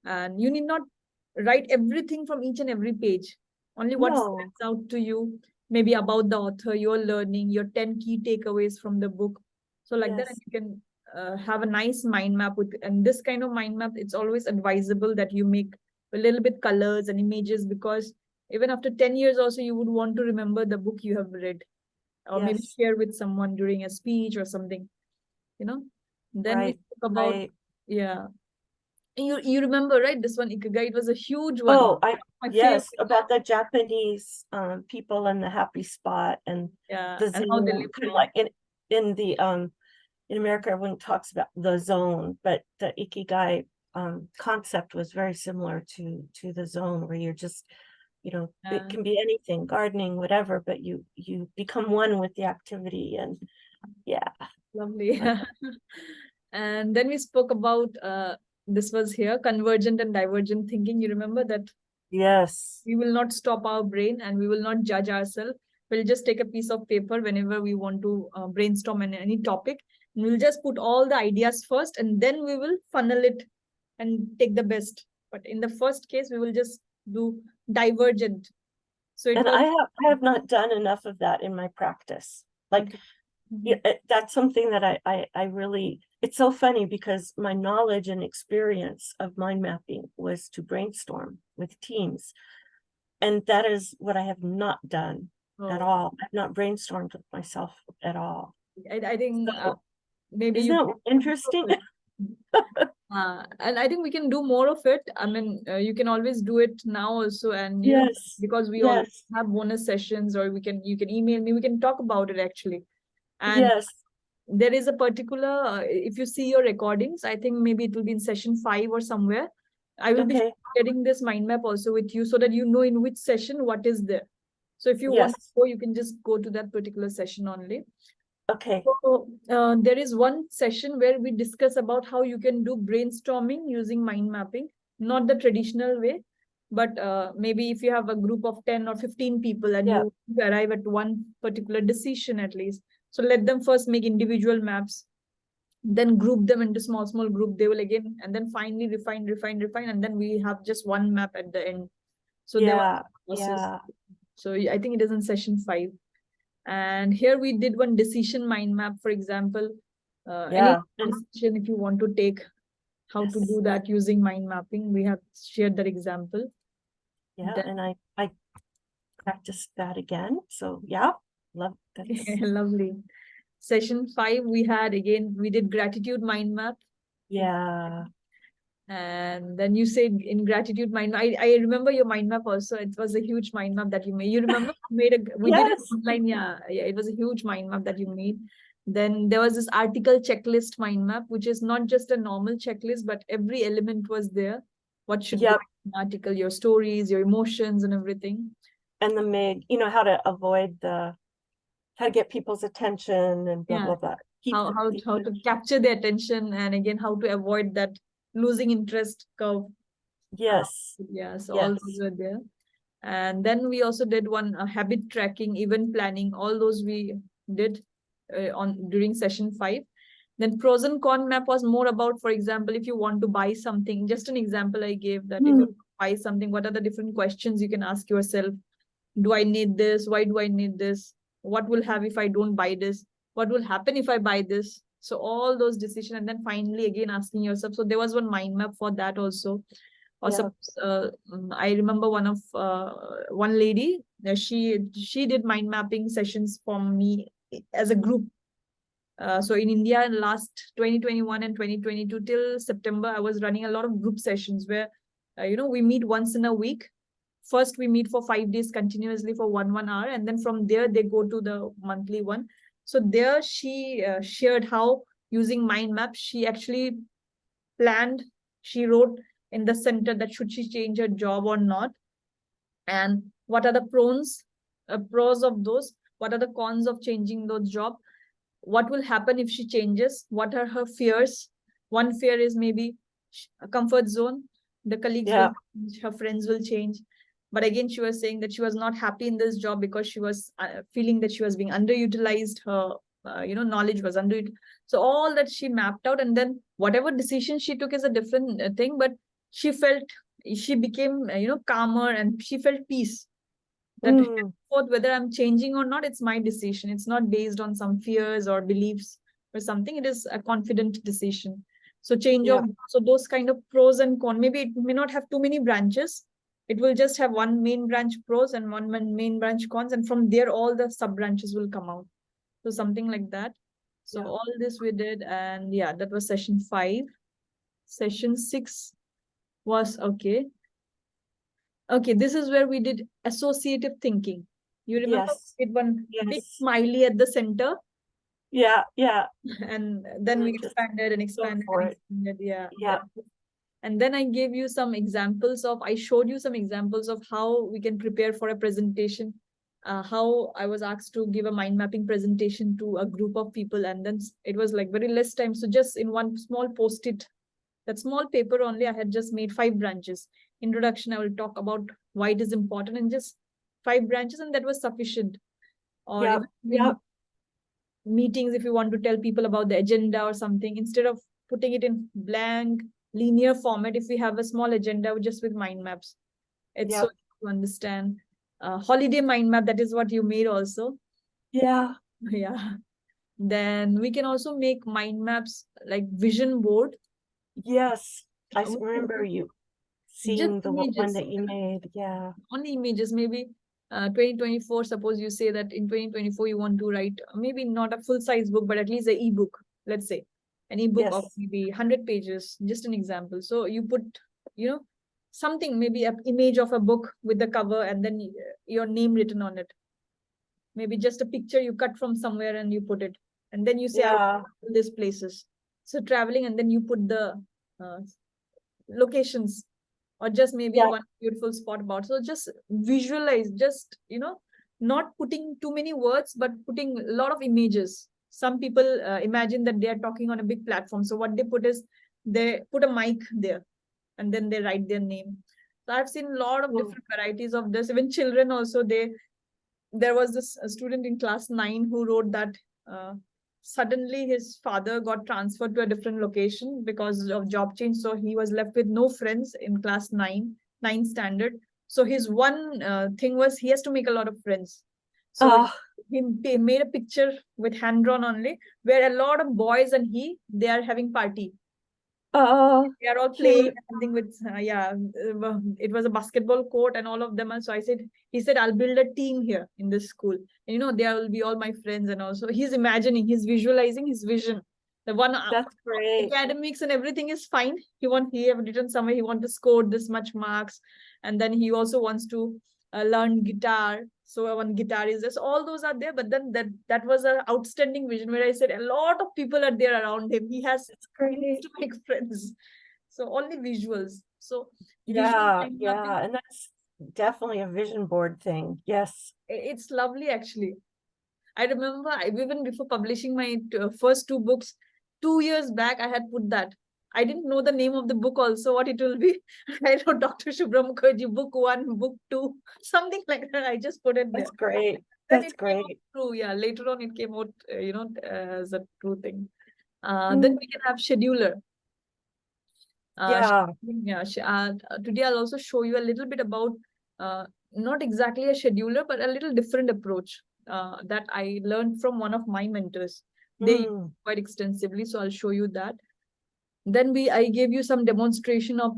And you need not write everything from each and every page. Only what stands out to you, maybe about the author, your learning, your 10 key takeaways from the book. So like that, and you can have a nice mind map with, and this kind of mind map, it's always advisable that you make a little bit colors and images, because even after 10 years also, you would want to remember the book you have read, or maybe share with someone during a speech or something, you know. Then we talk about, you remember, right? This one, Ikigai, it was a huge one. Yes, about the Japanese people in the happy spot, and the and how they live kind of like in the in America, everyone talks about the zone, but the Ikigai concept was very similar to the zone, where you're just, you know, it can be anything, gardening, whatever, but you become one with the activity. And lovely. And then we spoke about this was here, convergent and divergent thinking. You remember that? Yes. We will not stop our brain, and we will not judge ourselves. we'll just take a piece of paper whenever we want to brainstorm on any topic. And we'll just put all the ideas first, and then we will funnel it and take the best. But in the first case, we will just do divergent. So it And was. I have not done enough of that in my practice. Like, Okay. that's something that I really, it's so funny because my knowledge and experience of mind mapping was to brainstorm with teams. And that is what I have not done at Oh, all. I've not brainstormed with myself at all. I think So, maybe isn't you. that interesting? And I think we can do more of it. I mean, you can always do it now also, and you know, Yes, because we all yes, have bonus sessions, or you can email me. We can talk about it actually. And yes. there is a particular, if you see your recordings, I think maybe it will be in session 5 or somewhere. I will be Okay, sharing this mind map also with you so that you know in which session what is there. So if you want to yes, go, you can just go to that particular session only. okay, So there is one session where we discuss about how you can do brainstorming using mind mapping, not the traditional way, but maybe if you have a group of 10 or 15 people and yeah, you arrive at one particular decision at least. So let them first make individual maps, then group them into small group. They will again, and then finally refine, and then we have just one map at the end. So there was yeah, a process. yeah, So I think it is in session 5. And here we did one decision mind map, for example. Any yeah. And decision, if you want to take, how to yes, do that using mind mapping, we have shared that example. yeah, Then, and I practiced that again. So yeah, love that. lovely. Session 5, we did gratitude mind map. Yeah, And then you said in gratitude mind map, I remember your mind map also. It was a huge mind map that you made. You remember we did it yes, online. Yeah, it was a huge mind map that you made. Then there was this article checklist mind map, which is not just a normal checklist, but every element was there. What should go yep. in an article, your stories, your emotions, and everything. And the MIG, how to avoid how to get people's attention and blah, Yeah, blah, blah. Keep how to capture their attention, and again how to avoid that losing interest curve. Uh, yes, yeah, so all yes, those were there. And then we also did one habit tracking, event planning. All those we did on during session 5. Then pros and con map was more about, for example, if you want to buy something. Just an example I gave, that if you buy something, what are the different questions you can ask yourself? Do I need this? Why do I need this? What will have if I don't buy this? What will happen if I buy this? So all those decisions, and then finally again asking yourself. So there was one mind map for that also. Or yeah, suppose I remember one lady, she did mind mapping sessions for me as a group. So in India, in last 2021 and 2022 till September, I was running a lot of group sessions where we meet once in a week. First we meet for 5 days continuously for 1 hour, and then from there they go to the monthly one. So there she shared how using mind map she actually planned. She wrote in the center that should she change her job or not, and what are the pros of those, what are the cons of changing those job, what will happen if she changes, what are her fears. One fear is maybe a comfort zone, the colleagues will yeah, change, her friends will change. But again, she was saying that she was not happy in this job because she was feeling that she was being underutilized, her knowledge was underutilized. So all that she mapped out, and then whatever decision she took is a different thing, but she felt, she became calmer, and she felt peace that henceforth, whether I'm changing or not, it's my decision. It's not based on some fears or beliefs or something. It is a confident decision. So yeah, so those kind of pros and cons. Maybe it may not have too many branches. It will just have one main branch pros and one main branch cons, and from there all the sub branches will come out. So something like that. So yeah. all this we did, and yeah, that was session 5. Session 6 was okay. Okay, this is where we did associative thinking. You remember Yes, it one big yes, smiley at the center, yeah, yeah. and And then we then just expanded and go expanded for and it. expanded. Yeah. Yeah, And then I gave you some examples of, I showed you some examples of how we can prepare for a presentation. How I was asked to give a mind mapping presentation to a group of people, and then it was like very less time. So just in one small post-it, that small paper only, I had just made 5 branches. Introduction, I will talk about why it is important, and just 5 branches, and that was sufficient. or Yep, even yep, meetings, if you want to tell people about the agenda or something, instead of putting it in blank linear format, if we have a small agenda just with mind maps, it's so yep, easy to understand. Holiday mind map, that is what you made also. yeah, Yeah. Then we can also make mind maps like vision board. yes. I uh, remember you just seeing the one images, that you made. Yeah, only images. Maybe 2024, suppose you say that in 2024 you want to write maybe not a full size book, but at least an ebook, let's say an ebook of yes, maybe 100 pages, just an example. So you put, something, maybe an image of a book with the cover, and then your name written on it. Maybe just a picture you cut from somewhere and you put it, and then you say, I yeah, want these places. So traveling, and then you put the uh, locations, or just maybe yeah. one beautiful spot about. So just visualize, just not putting too many words, but putting a lot of images. Some people imagine that they are talking on a big platform, so what they put is they put a mic there, and then they write their name. So I've seen a lot of Mm. different varieties of this. Even children also, there was this student in class 9 who wrote that uh, suddenly his father got transferred to a different location because of job change, so he was left with no friends in class 9 standard. So his one thing was he has to make a lot of friends. So Oh, he made a picture with hand drawn only, where a lot of boys and they are having party. oh, They are all playing cute. something with it was a basketball court and all of them. And so he said, I'll build a team here in this school, and there will be all my friends. And also he's imagining, he's visualizing his vision. The one That's great. academics and everything is fine. He have written somewhere he want to score this much marks, and then he also wants to learn guitar. So one guitar is this, all those are there. But then that was an outstanding vision, where I said a lot of people are there around him. He It's needs great. to make friends. So only visuals. So visual Yeah, mind mapping, yeah. And that's definitely a vision board thing. Yes. it's lovely actually. I remember even before publishing my first two books, 2 years back, I had put that. I didn't know the name of the book also, what it will be. I wrote Dr. Subra Mukherjee, book 1, book 2, something like that. I just put it there. That's great. Then That's it came out great. true. Yeah, later on it came out, as a true thing. Then Mm, we can have scheduler. Uh, yeah. yeah, today I'll also show you a little bit about not exactly a scheduler, but a little different approach that I learned from one of my mentors. They use Mm, quite extensively, so I'll show you that. Then I gave you some demonstration of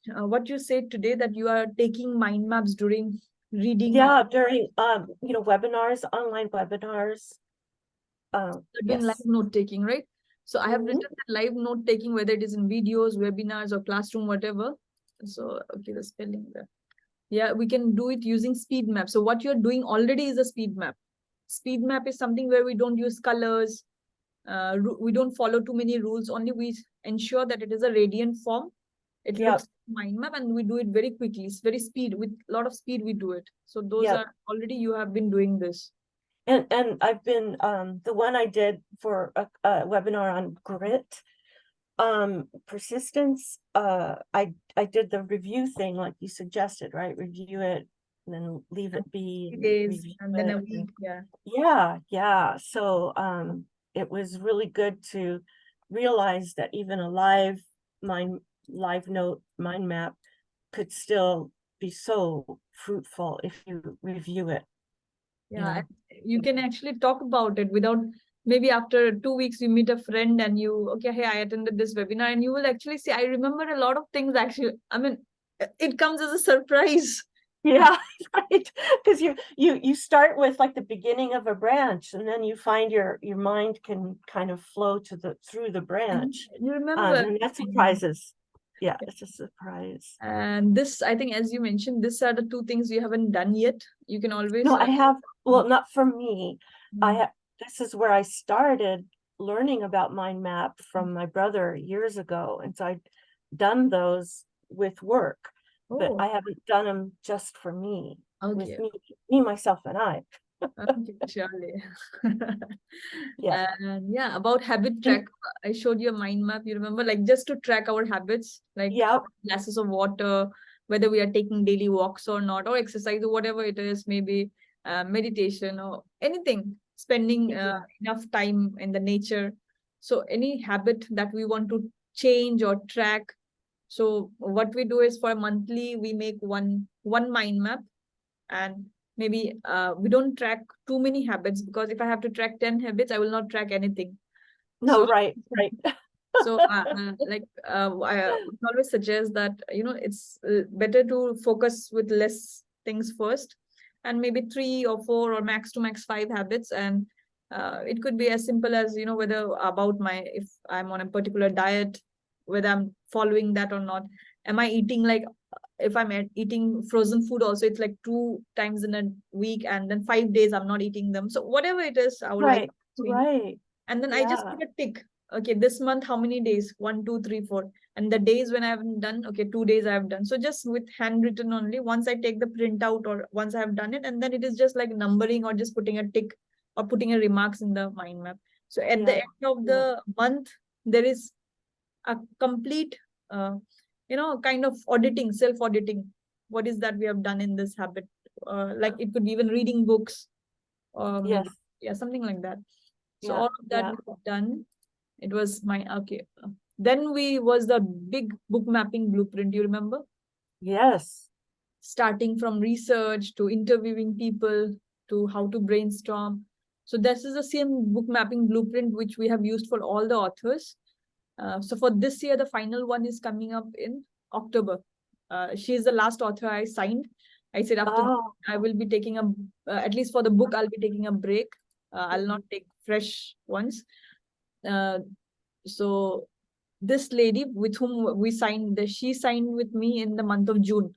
what you said today, that you are taking mind maps during reading of yeah, during webinars, online webinars. doing live Yes. note taking, right? So I have Mhm. written that live note taking, whether it is in videos, webinars, or classroom, whatever. So okay, the spelling there. Yeah, we can do it using speed map. So what you're doing already is a speed map. Speed map is something where we don't use colors. We don't follow too many rules. Only we ensure that it is a radiant form. It looks Yep. mind map, and we do it very quickly. It's very speed, with a lot of speed we do it. So those Yep. are already, you have been doing this. And I've been the one I did for a webinar on grit, persistence. I did the review thing like you suggested, right? Review it and then leave it be 3 and days review and then a it. week. Yeah. Yeah, yeah. So it was really good to realize that even a live note mind map could still be so fruitful if you review it, you Yeah, know. and you can actually talk about it without, maybe after 2 weeks you meet a friend and okay, hey, I attended this webinar, and you will actually say, I remember a lot of things actually. I mean, it comes as a surprise. Yeah, right. Because you start with like the beginning of a branch, and then you find your mind can kind of flow through the And branch. you remember, And that surprises. Yeah, it's a surprise. and this, I think, as you mentioned, these are the two things you haven't done yet. You can always No, I have, well, not for me. I mm, have, this is where I started learning about mind map from my brother years ago. And so I've done those with work, but oh, I haven't done them just for me, with okay. me, myself, and I. Okay, surely. Yeah. And yeah, about habit And track, I showed you a mind map. You remember, like, just to track our habits, like yeah, glasses of water, whether we are taking daily walks or not, or exercise, or whatever it is, maybe meditation or anything, spending enough time in the nature. So any habit that we want to change or track. So what we do is for monthly, we make one mind map, and maybe we don't track too many habits, because if I have to track 10 habits, I will not track anything. No, So, right. so I always suggest that, it's better to focus with less things first, and maybe 3 or 4 or max to max 5 habits. And it could be as simple as, whether about if I'm on a particular diet, whether I'm following that or not. Am I eating, like, if I'm eating frozen food also, it's like 2 times in a week, and then 5 days I'm not eating them. So whatever it is, I would like to change. Right. And then I just put a tick. Okay, this month, how many days? 1, 2, 3, 4. And the days when I haven't done, okay, 2 days I have done. So just with handwritten only, once I take the printout or once I have done it, and then it is just like numbering or just putting a tick or putting a remarks in the mind map. So at the end of the month, there is a complete, kind of auditing, self-auditing. What is that we have done in this habit? Like it could be even reading books, or maybe, something like that. So all of that we have done. It was my, okay. Then was the big book mapping blueprint, you remember? Yes. Starting from research to interviewing people to how to brainstorm. So this is the same book mapping blueprint which we have used for all the authors. So for this year, the final one is coming up in October. She is the last author I signed. I said after I will be taking at least for the book, I'll be taking a break. I'll not take fresh ones. So this lady with whom we signed, she signed with me in the month of June.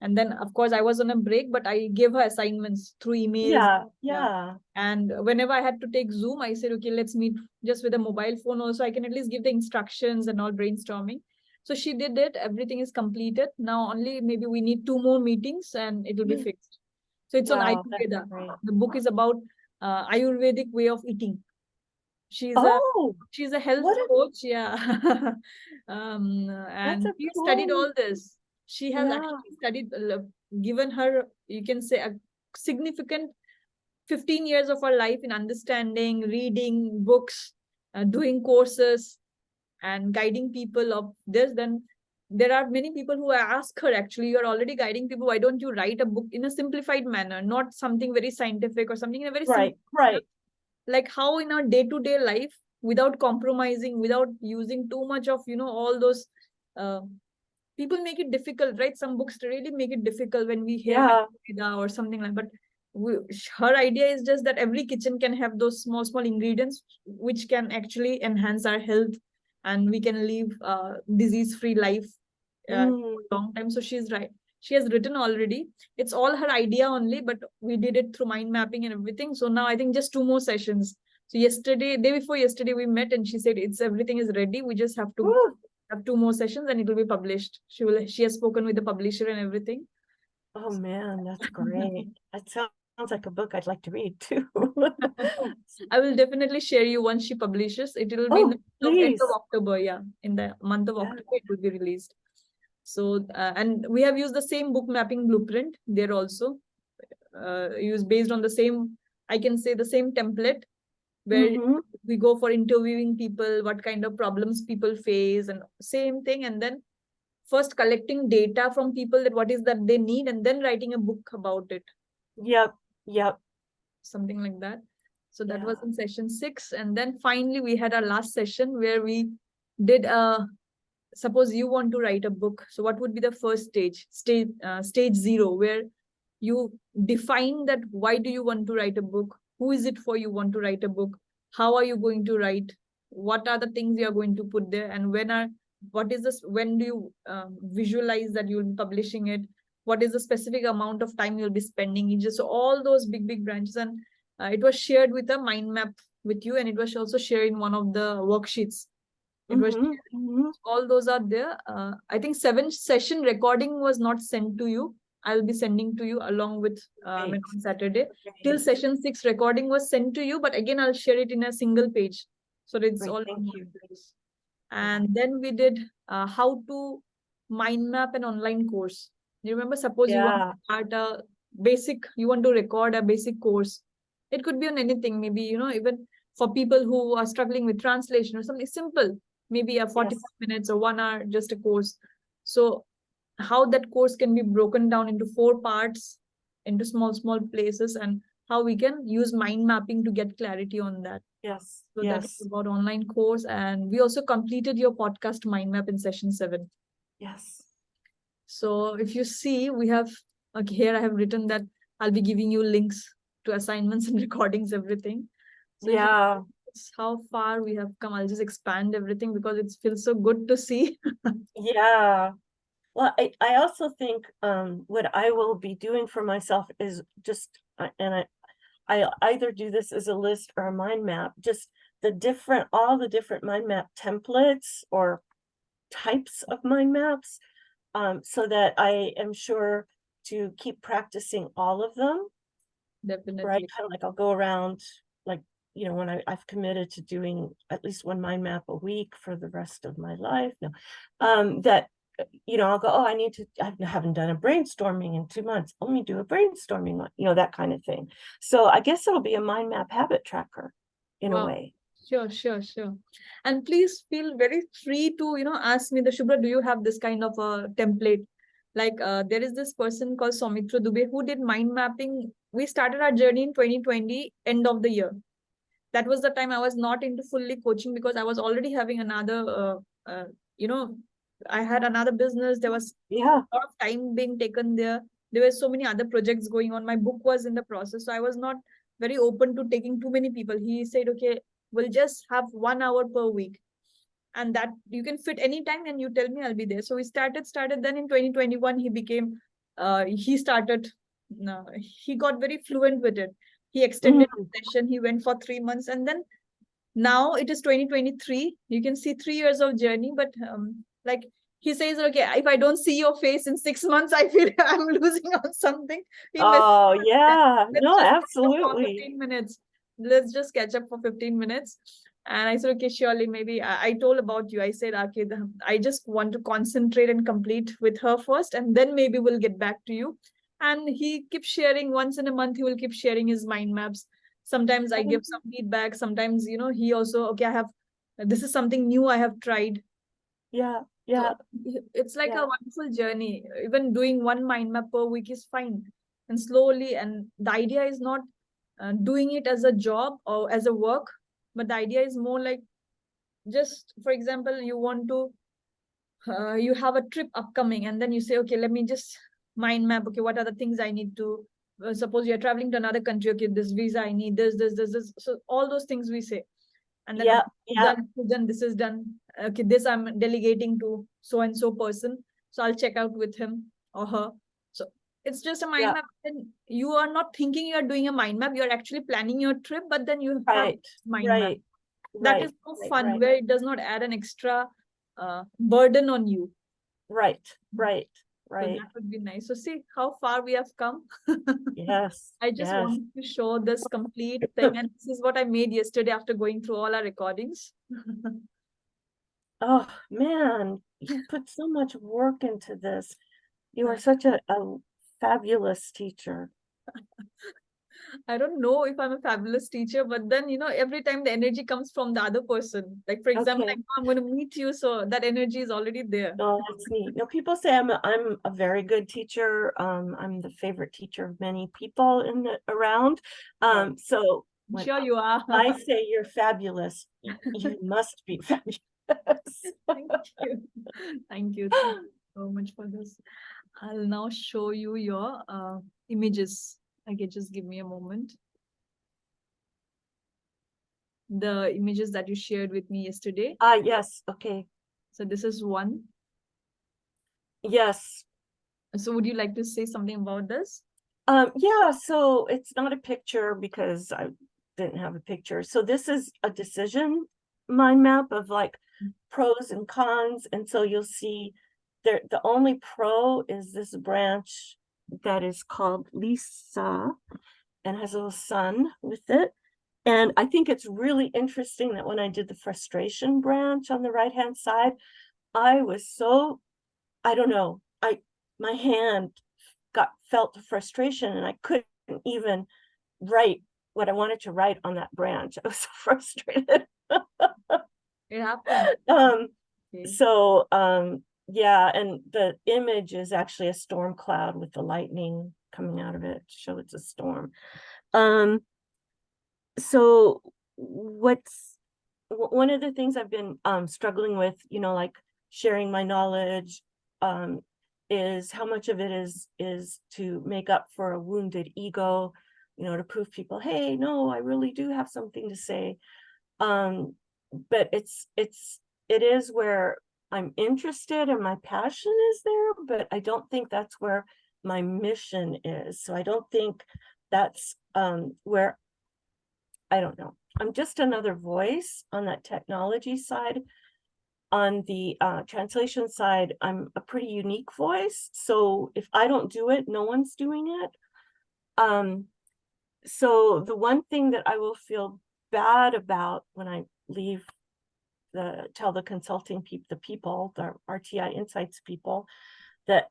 And then, of course, I was on a break, but I gave her assignments through emails. And whenever I had to take Zoom, I said, okay, let's meet just with a mobile phone also. I can at least give the instructions and all brainstorming. So she did it. Everything is completed. Now only maybe we need 2 more meetings and it will be fixed. So it's on Ayurveda. The book is about Ayurvedic way of eating. She's a health coach. And she studied all this. She has actually studied, given her, you can say, a significant 15 years of her life in understanding, reading books, doing courses, and guiding people of this. Then there are many people who ask her, actually, you're already guiding people. Why don't you write a book in a simplified manner, not something very scientific or something in a very simple manner? Like how in our day-to-day life, without compromising, without using too much of, all those, people make it difficult, right? Some books really make it difficult when we hear Ayurveda or something like that. But her idea is just that every kitchen can have those small ingredients which can actually enhance our health, and we can live a disease-free life for a long time. So she's right. She has written already. It's all her idea only, but we did it through mind mapping and everything. So now I think just 2 more sessions. So day before yesterday, we met and she said everything is ready. We just have to have 2 more sessions and it will be published. She has spoken with the publisher and everything. Oh man, that's great. That sounds like a book I'd like to read too. I will definitely share you once she publishes. It will be in the end of October. Yeah, in the month of October, it will be released. So, and we have used the same book mapping blueprint there also, used based on the same, I can say the same template, where we go for interviewing people, what kind of problems people face, and same thing. And then first collecting data from people, that what is that they need, and then writing a book about it. Yep. Something like that. So that was in session 6. And then finally we had our last session where we did suppose you want to write a book. So what would be the first stage 0, where you define that why do you want to write a book? Who is it for you want to write a book? How are you going to write? What are the things you are going to put there? And when do you visualize that you'll be publishing it? What is the specific amount of time you'll be spending in? Just all those big branches. And it was shared with a mind map with you, and it was also shared in one of the worksheets. It was all those are there. I think 7 session recording was not sent to you. I'll be sending to you along with on Saturday. Till session 6 recording was sent to you, but again I'll share it in a single page, so it's all in one place. And then we did how to mind map an online course. You remember, suppose you want to start a basic, you want to record a basic course. It could be on anything, maybe, even for people who are struggling with translation or something simple, maybe a 45 minutes or 1 hour, just a course. So how that course can be broken down into 4 parts, into small places, and how we can use mind mapping to get clarity on that. Yes. So that is about online course. And we also completed your podcast mind map in session 7. Yes. So if you see, we have, okay, here I have written that I'll be giving you links to assignments and recordings, everything. So Yeah. how far we have come. I'll just expand everything because it feels so good to see. Yeah. Well, I also think what I will be doing for myself is just, and I either do this as a list or a mind map, just all the different mind map templates or types of mind maps, so that I am sure to keep practicing all of them. Definitely. Right, kind of like I'll go around, like, when I've committed to doing at least one mind map a week for the rest of my life. No, that, I'll go, oh, I haven't done a brainstorming in 2 months. Let me do a brainstorming one, that kind of thing. So I guess it'll be a mind map habit tracker in a way. Sure. And please feel very free to, ask me, the Shubhra, do you have this kind of a template? Like there is this person called Soumitra Dubey who did mind mapping. We started our journey in 2020, end of the year. That was the time I was not into fully coaching because I was already having another, I had another business. There was a lot of time being taken there. There were so many other projects going on. My book was in the process. So I was not very open to taking too many people. He said, okay, we'll just have 1 hour per week. And that you can fit anytime and you tell me, I'll be there. So we started. Then in 2021, he got very fluent with it. He extended the session. He went for 3 months. And then now it is 2023. You can see 3 years of journey. But like he says, okay, if I don't see your face in 6 months, I feel I'm losing on something. Oh, yeah. Let's No, just absolutely. 15 minutes. Let's just catch up for 15 minutes. And I said, okay, surely, maybe I told about you. I said, okay, I just want to concentrate and complete with her first, and then maybe we'll get back to you. And he keeps sharing once in a month. He will keep sharing his mind maps. Sometimes I give some feedback. Sometimes, he also, okay, this is something new I have tried. Yeah. So it's like a wonderful journey. Even doing one mind map per week is fine. And slowly, and the idea is not doing it as a job or as a work, but the idea is more like, just for example, you have a trip upcoming, and then you say, okay, let me just mind map, okay, what are the things I need to, suppose you're traveling to another country, okay, this visa I need, this. So all those things we say. And then done, this is done. Okay, this I'm delegating to so and so person. So I'll check out with him or her. So it's just a mind map. And you are not thinking you are doing a mind map. You're actually planning your trip, but then you have mind map. That is so fun, where it does not add an extra burden on you. Right. So that would be nice. So see how far we have come. Yes. I just wanted to show this complete thing. And this is what I made yesterday after going through all our recordings. Oh, man, you put so much work into this. You are such a fabulous teacher. I don't know if I'm a fabulous teacher, but then, every time the energy comes from the other person. Like, for example, I know I'm going to meet you, so that energy is already there. Oh, that's neat. People say I'm a very good teacher. I'm the favorite teacher of many people around. So when sure you are. I say you're fabulous, you must be fabulous. Thank you so much for this. I'll now show you your images. Okay, just give me a moment. The images that you shared with me yesterday. Yes. Okay. So this is one. Yes. So would you like to say something about this? Yeah, so it's not a picture because I didn't have a picture. So this is a decision mind map of like pros and cons. And so you'll see the only pro is this branch that is called Lisa and has a little sun with it. And I think it's really interesting that when I did the frustration branch on the right-hand side, I don't know, my hand got felt the frustration, and I couldn't even write what I wanted to write on that branch. I was so frustrated. It happened. Okay. So yeah, and the image is actually a storm cloud with the lightning coming out of it to show it's a storm. So one of the things I've been struggling with, like sharing my knowledge, is how much of it is to make up for a wounded ego, to prove people, hey, no, I really do have something to say. But it is where I'm interested and my passion is there, but I don't think that's where my mission is. So I don't think that's where, I don't know. I'm just another voice on that technology side. On the translation side, I'm a pretty unique voice. So if I don't do it, no one's doing it. So the one thing that I will feel bad about when I leave tell the consulting people, the RTI Insights people, that,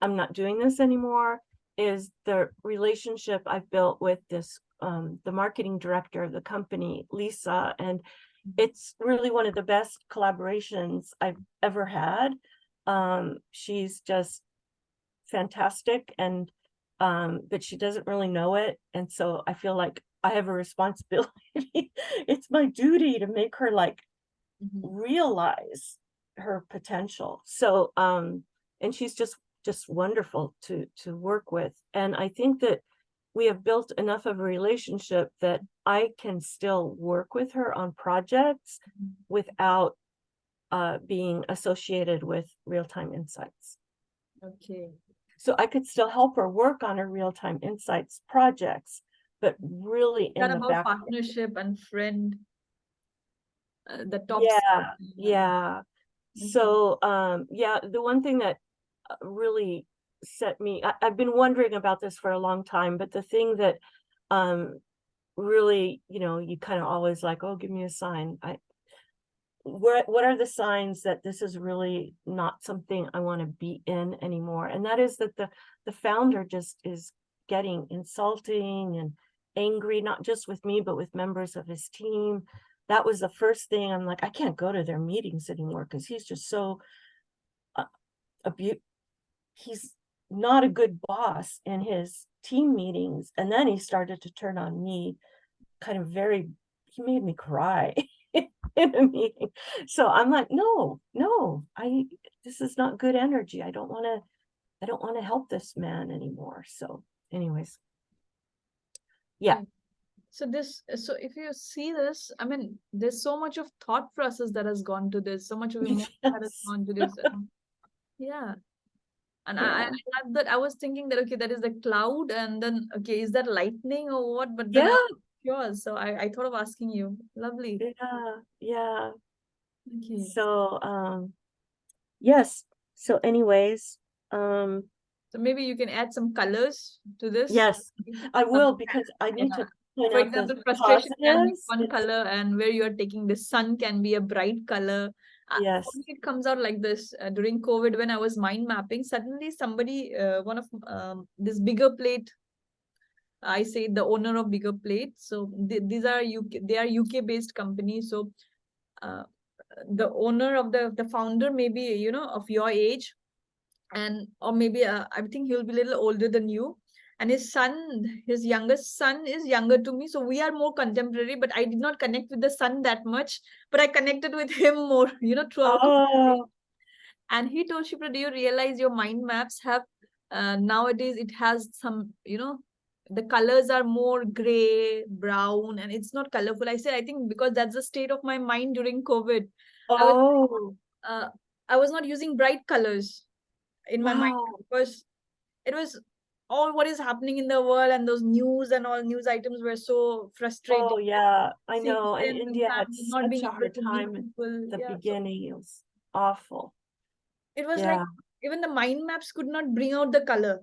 I'm not doing this anymore, is the relationship I've built with this, the marketing director of the company, Lisa, and it's really one of the best collaborations I've ever had. She's just fantastic, and but she doesn't really know it. And so I feel like I have a responsibility. It's my duty to make her realize her potential. So, and she's just wonderful to work with. And I think that we have built enough of a relationship that I can still work with her on projects without being associated with Real-Time Insights. Okay. So I could still help her work on her Real-Time Insights projects, but really in the back. Partnership and friend, the top. Yeah. So yeah, the one thing that really set me, I've been wondering about this for a long time, but the thing that really, you kind of always like, oh, give me a sign. What are the signs that this is really not something I want to be in anymore? And that is that the founder just is getting insulting and angry, not just with me, but with members of his team. That was the first thing. I'm like, I can't go to their meetings anymore because he's just so he's not a good boss in his team meetings. And then he started to turn on me, he made me cry in a meeting. So I'm like, no, this is not good energy. I don't want to help this man anymore. So anyways, yeah. So if you see this, I mean, there's so much of thought process that has gone to this, so much of emotion that has gone to this. Yeah. And I love that. I was thinking that, okay, that is the cloud, and then, okay, is that lightning or what? But then sure. So I thought of asking you. Lovely. Yeah. Okay. So yes. So anyways, so maybe you can add some colors to this. Yes, I will, because I need to point for out example, the frustration can be positives. one color, and where you are taking the sun can be a bright color. Yes. For me, it comes out like this. During COVID, when I was mind mapping, suddenly somebody, one of this Bigger Plate, I say the owner of Bigger Plate. So these are they are UK based companies. So the owner of the founder, maybe, of your age, and or maybe I think he'll be a little older than you. And his youngest son is younger to me. So we are more contemporary, but I did not connect with the son that much. But I connected with him more, throughout. Oh. And he told Shipra, do you realize your mind maps have, nowadays it has some, the colors are more gray, brown, and it's not colorful. I said, I think because that's the state of my mind during COVID. Oh. I was not using bright colors in my mind, because it was all what is happening in the world, and those news and all news items were so frustrating. Oh yeah, I Seeing know. And friends and India had family, not such being a able hard to meet time at people. the Yeah, beginning. It was awful. it was like even the mind maps could not bring out the color.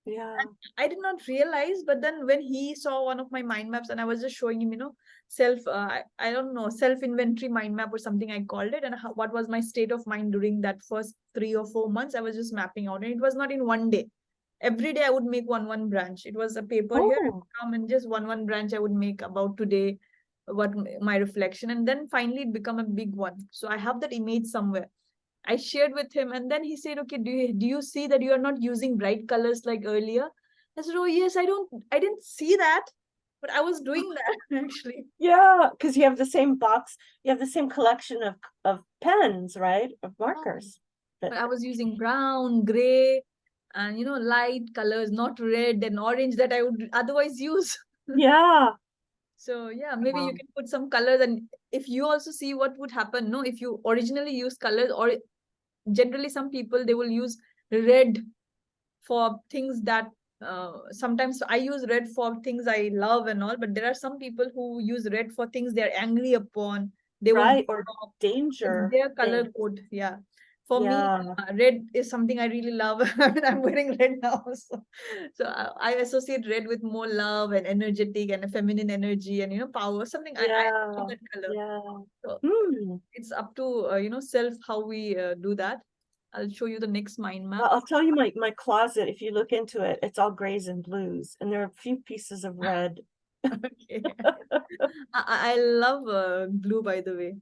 Yeah. And I did not realize, but then when he saw one of my mind maps, and I was just showing him, I don't know, self inventory mind map or something I called it, and what was my state of mind during that first 3 or 4 months. I was just mapping out, and it was not in one day. every day I would make one branch. It was a paper here, Oh, come and just one branch I would make about today, what my reflection, and then finally it become a big one. So I have that image somewhere. I shared with him, and then he said, "Okay, do you see that you are not using bright colors like earlier?" I said, "Oh yes, I didn't see that, but I was doing that actually." yeah, because you have the same box, you have the same collection of pens, right? Of markers. But I was using brown, gray, and light colors, not red and orange that I would otherwise use. Yeah. So yeah, maybe you Um, can put some colors, and if you also see what would happen, no, if you originally use colors, or generally some people they will use red for things that sometimes I use red for things I love and all, but there are some people who use red for things they're angry upon. They want to right, or stop. It's danger their color things. code. Yeah. For me, Yeah. red is something I really love. I mean, I'm wearing red now. So I associate red with more love and energetic and a feminine energy and, power, something I love Yeah. that color. Yeah. So Hmm. it's up to, self how we do that. I'll show you the next mind map. I'll tell you my closet, if you look into it, it's all grays and blues, and there are a few pieces of red. Okay. I love blue, by the way.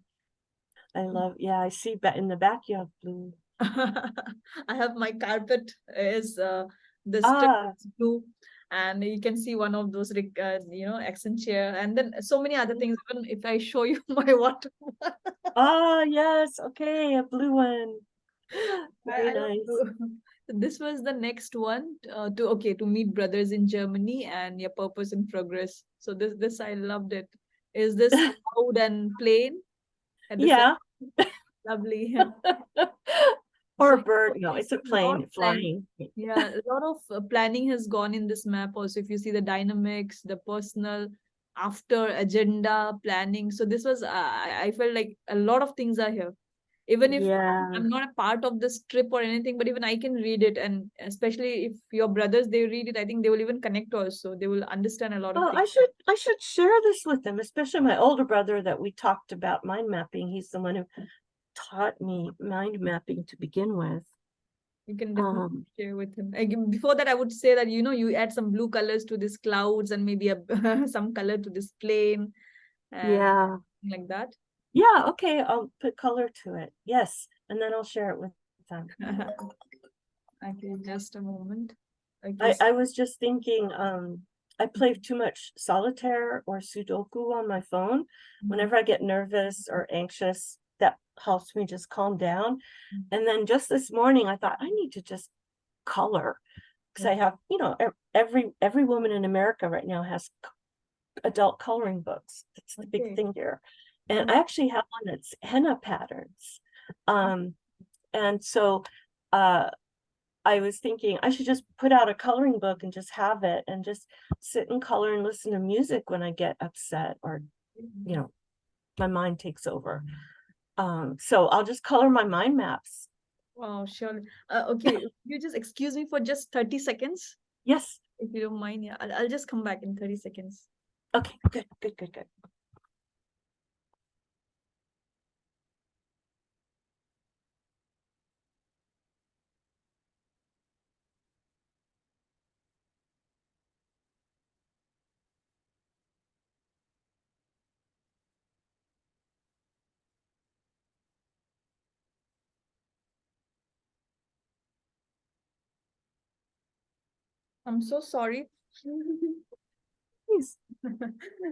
I love, yeah, I see that in the back you have blue. I have my carpet is the strip Ah, is blue, and you can see one of those accent chair, and then so many other things. Even if I show you my water, ah, yes, okay, a blue one. Very I love nice. blue. This was the next one to meet brothers in Germany and your purpose in progress. So this I loved it. Is this loud and plain at the same? Yeah. Lovely. Or So a bird. No, it's it's a a lot plane plan. flying. Yeah, a lot of planning has gone in this map. Also, if you see the dynamics, the personal, after agenda planning. So this was I felt like a lot of things are here. Even if Yeah. I'm not a part of this trip or anything, but even I can read it, and especially if your brothers they read it, I think they will even connect also. They will understand a lot of Oh, things. I should share this with them, especially my older brother that we talked about mind mapping. He's the one who taught me mind mapping to begin with. You can definitely Um, share with him. Before that, I would say that you add some blue colors to these clouds and maybe some color to this plane and yeah. like that. Yeah, okay, I'll put color to it. Yes, and then I'll share it with them. Okay, just a moment. I was just thinking, I play too much solitaire or Sudoku on my phone. Whenever I get nervous or anxious, that helps me just calm down. And then just this morning, I thought I need to just color because I have, every woman in America right now has adult coloring books. That's the big Okay. thing here. And I actually have one that's henna patterns. And so I was thinking I should just put out a coloring book and just have it and just sit and color and listen to music when I get upset or, my mind takes over. So I'll just color my mind maps. Wow, sure. Okay, you just excuse me for just 30 seconds, Yes. if you don't mind. Yeah, I'll just come back in 30 seconds. Okay, good, good, good, good. I'm so sorry. Please.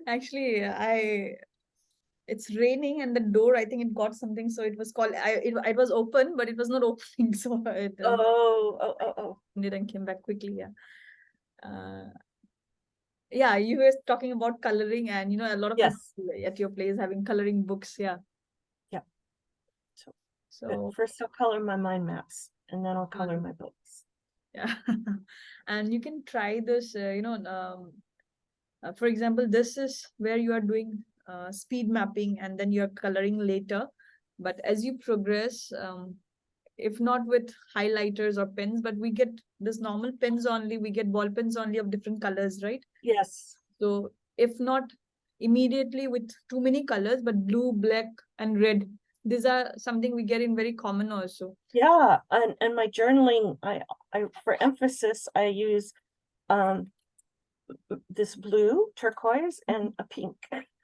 Actually, it's raining and the door, I think it got something, so it was called. It was open, but it was not opening, so it Oh. and came back quickly. Yeah. Yeah, you were talking about coloring, and a lot of people Yes. at your place having coloring books. Yeah. Yeah. So So first I'll color my mind maps and then I'll color um, my books. yeah, and you can try this. For example, this is where you are doing speed mapping, and then you are coloring later. But as you progress, if not with highlighters or pens, but we get this normal pens only, we get ball pens only of different colors, right? Yes. So if not immediately with too many colors, but blue, black, and red, These are something we get in very common also. Yeah, and my journaling, I for emphasis, I use this blue, turquoise, and a pink.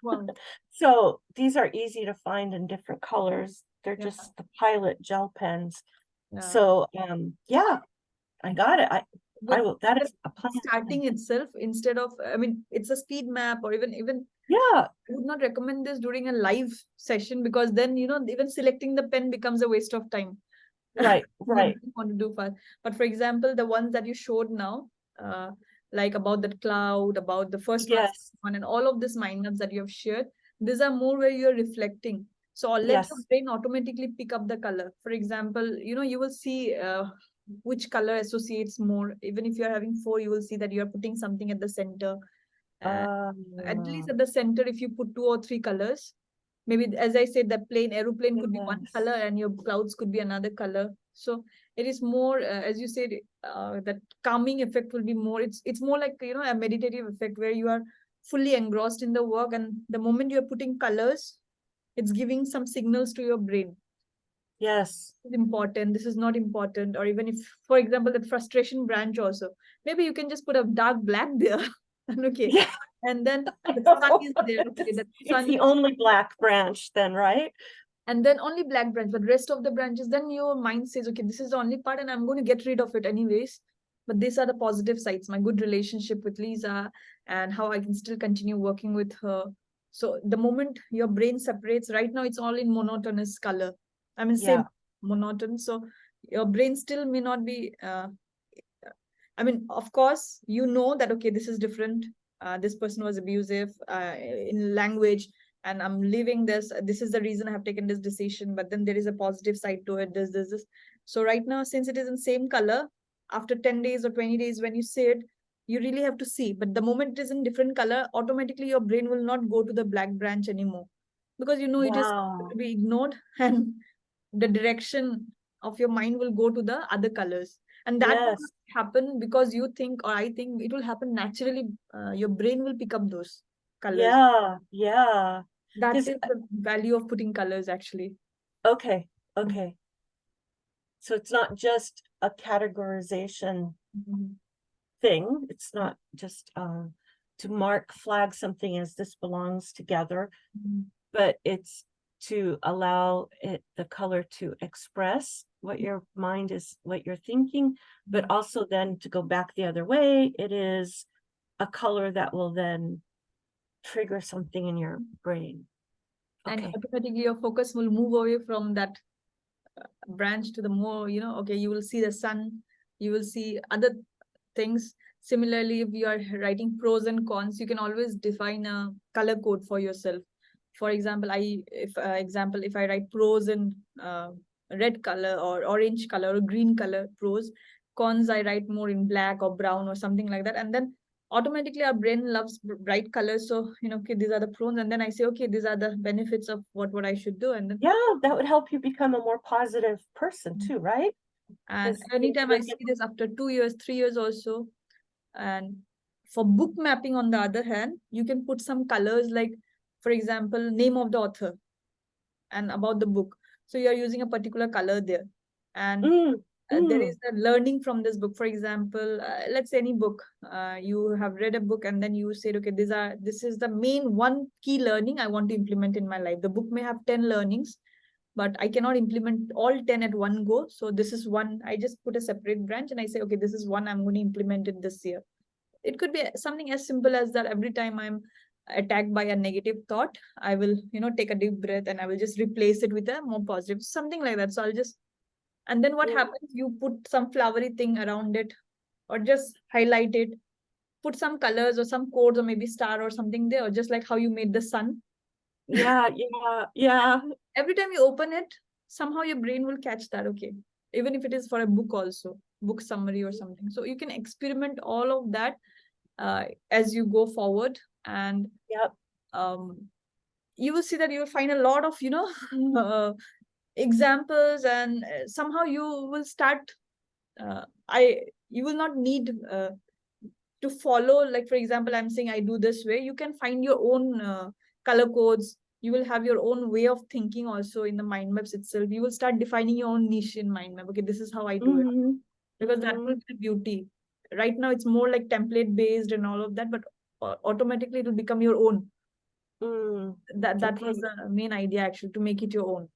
Wow. So these are easy to find in different colors. They're Yeah. just the Pilot gel pens. Yeah. So yeah, I got it. I But will, that is a plan. starting itself, instead of, I mean, it's a speed map, or even Yeah, I would not recommend this during a live session, because then, even selecting the pen becomes a waste of time. right, You right. want to do fast. But for example, the ones that you showed now, like about that cloud, about the first Yes, one, and all of these mind maps that you have shared, these are more where you're reflecting. So I'll let your yes. brain automatically pick up the color. For example, you will see which color associates more. Even if you're having four, you will see that you're putting something at the center. At least at the center, if you put two or three colors, maybe, as I said, that plane aeroplane could be one Yes. color and your clouds could be another color. So it is more, as you said, that calming effect will be more. It's more like, a meditative effect where you are fully engrossed in the work, and the moment you're putting colors, it's giving some signals to your brain. Yes. This is important, this is not important. Or even if, for example, that frustration branch also, maybe you can just put a dark black there. And okay, Yeah. and then I the sun know. is there. Okay, the It's sun the is, only black branch then, right? and then only black branch, but rest of the branches, then your mind says, okay, this is the only part and I'm going to get rid of it anyways. But these are the positive sides, my good relationship with Lisa, and how I can still continue working with her. So the moment your brain separates, right now it's all in monotonous color, I mean, same Yeah. monotone. So your brain still may not be, I mean, of course, that, okay, this is different. This person was abusive in language, and I'm leaving this. This is the reason I have taken this decision. But then there is a positive side to it. This. So right now, since it is in same color, after 10 days or 20 days, when you see it, you really have to see. But the moment it is in different color, automatically your brain will not go to the black branch anymore, because it is Wow. to be ignored, and the direction of your mind will go to the other colors. And that will Yes. happen because you think, or I think it will happen naturally. Your brain will pick up those colors. Yeah. Yeah. That Because, is the value of putting colors, actually. okay. Okay. So it's not just a categorization Mhm. thing. It's not just to flag something as this belongs together, Mhm. but it's to allow the color to express what your mind is, what you're thinking, but also then to go back the other way. It is a color that will then trigger something in your brain. And Okay. automatically your focus will move away from that branch to the more, okay, you will see the sun, you will see other things. Similarly, if you are writing pros and cons, you can always define a color code for yourself. For example, if I write pros in red color or orange color or green color pros, cons I write more in black or brown or something like that. And then automatically our brain loves bright colors. So, okay, these are the pros. And then I say, okay, these are the benefits of what I should do. And then, Yeah, that would help you become a more positive person too, right? and 'Cause anytime I you're see this after 2 years, 3 years also. And for book mapping, on the other hand, you can put some colors, like, for example, name of the author and about the book. So you are using a particular color there. And there is a learning from this book. For example, let's say any book. You have read a book and then you said, okay, this is the main one key learning I want to implement in my life. The book may have 10 learnings, but I cannot implement all 10 at one go. So this is one, I just put a separate branch and I say, okay, this is one I'm going to implement it this year. It could be something as simple as that. Every time I'm attacked by a negative thought, I will, take a deep breath and I will just replace it with a more positive, something like that. So I'll just, and then what happens, you put some flowery thing around it, or just highlight it, put some colors or some codes or maybe star or something there, or just like how you made the sun. Yeah, yeah, yeah. Every time you open it, somehow your brain will catch that. Okay, even if it is for a book also, book summary or something. So you can experiment all of that as you go forward. And Yep. You will see that you will find a lot of examples, and somehow you will start I you will not need to follow, like, for example, I'm saying I do this way. You can find your own color codes, you will have your own way of thinking also in the mind maps itself. You will start defining your own niche in mind map. Okay, this is how I do it, Mhm. because that will be the beauty. Right now it's more like template based and all of that, but automatically it will become your own. Mm. That was the main idea, actually, to make it your own,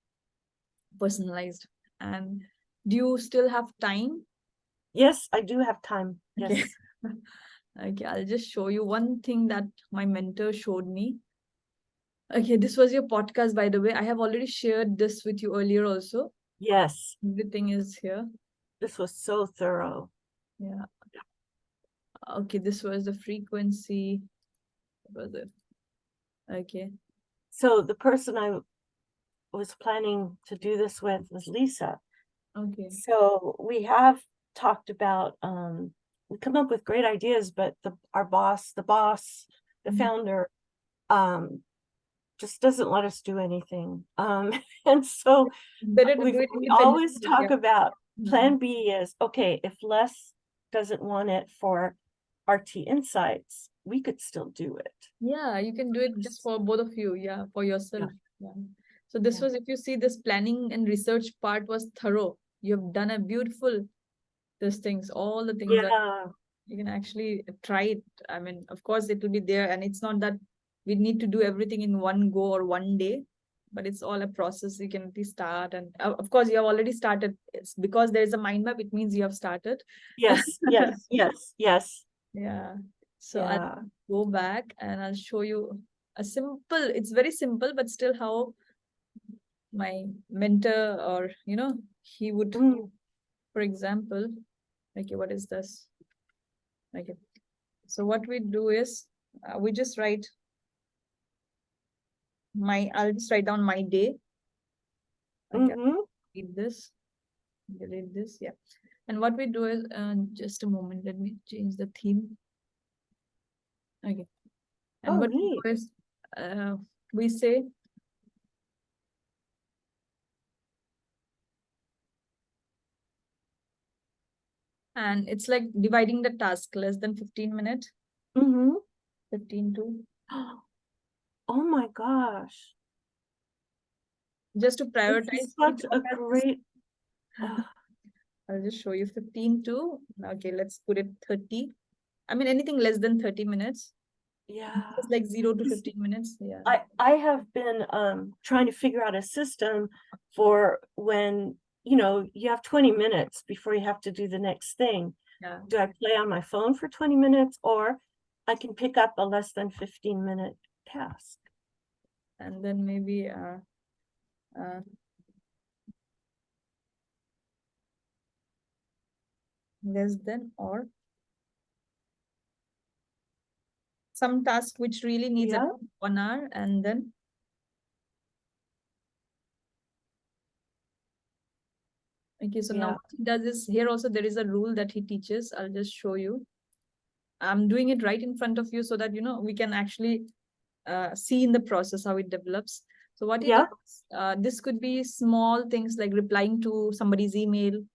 personalized. And do you still have time? Yes, I do have time. Okay. Yes. Okay, I'll just show you one thing that my mentor showed me. Okay, this was your podcast, by the way. I have already shared this with you earlier also. Yes. Everything is here. This was so thorough. Yeah. Okay, this was the frequency. What was it? Okay. So the person I was planning to do this with was Lisa. Okay. So we have talked about we come up with great ideas, but our boss, the Mhm. founder, just doesn't let us do anything. And so Better to we do it always independently. talk Yeah. about Mhm. plan B is, okay, if Les doesn't want it for RT Insights, we could still do it. Yeah, you can do it just for both of you. Yeah, for yourself. Yeah. So this was, if you see, this planning and research part was thorough. You've done a beautiful, these things, all the things that Yeah. you can actually try it. I mean, of course, it will be there, and it's not that we need to do everything in one go or one day, but it's all a process. You can at least start, and of course, you have already started. It's because there is a mind map. It means you have started. Yes, yes, yes, yes. Yeah. So Yeah. I'll go back and I'll show you a simple. It's very simple, but still how my mentor, or he would, Mm. for example, okay, what is this? Okay. So what we do is we just write I'll just write down my day. Okay, Mm-hmm. delete this, yeah. And what we do is, just a moment, let me change the theme. Okay. And Oh, what we neat. do is, we say, and it's like dividing the task, less than 15 minutes, Mm-hmm. 15 to, Oh my gosh. just to This prioritize. is such a great. I'll just show you 15 to, okay, let's put it 30. I mean, anything less than 30 minutes. Yeah. It's like 0 to 15 minutes. Yeah. I have been trying to figure out a system for when you have 20 minutes before you have to do the next thing. Yeah. Do I play on my phone for 20 minutes, or I can pick up a less than 15-minute task? And then maybe less than, or some task which really needs Yeah. about 1 hour, and then okay. So now Yeah. what he does is, here also there is a rule that he teaches. I'll just show you. I'm doing it right in front of you so that we can actually see in the process how it develops. So what he Yeah. does, this could be small things like replying to somebody's email in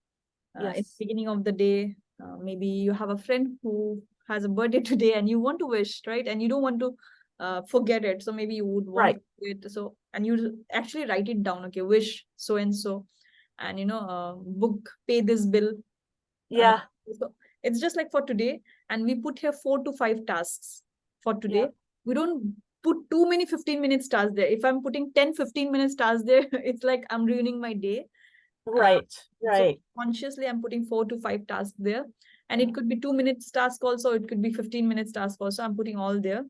the Yes. beginning of the day. Maybe you have a friend who has a birthday today and you want to wish, right? And you don't want to forget it. So maybe you would want Right. to do it. So, and you actually write it down. Okay, wish so and so, and book, pay this bill. Yeah. So it's just like for today, and we put here 4 to 5 tasks for today. Yeah. We don't put too many 15-minute tasks there. If I'm putting 10-15 minutes tasks there, it's like I'm ruining my day. Right. So Right. consciously I'm putting 4 to 5 tasks there, and it could be 2 minutes task also, it could be 15 minutes task also. I'm putting all there.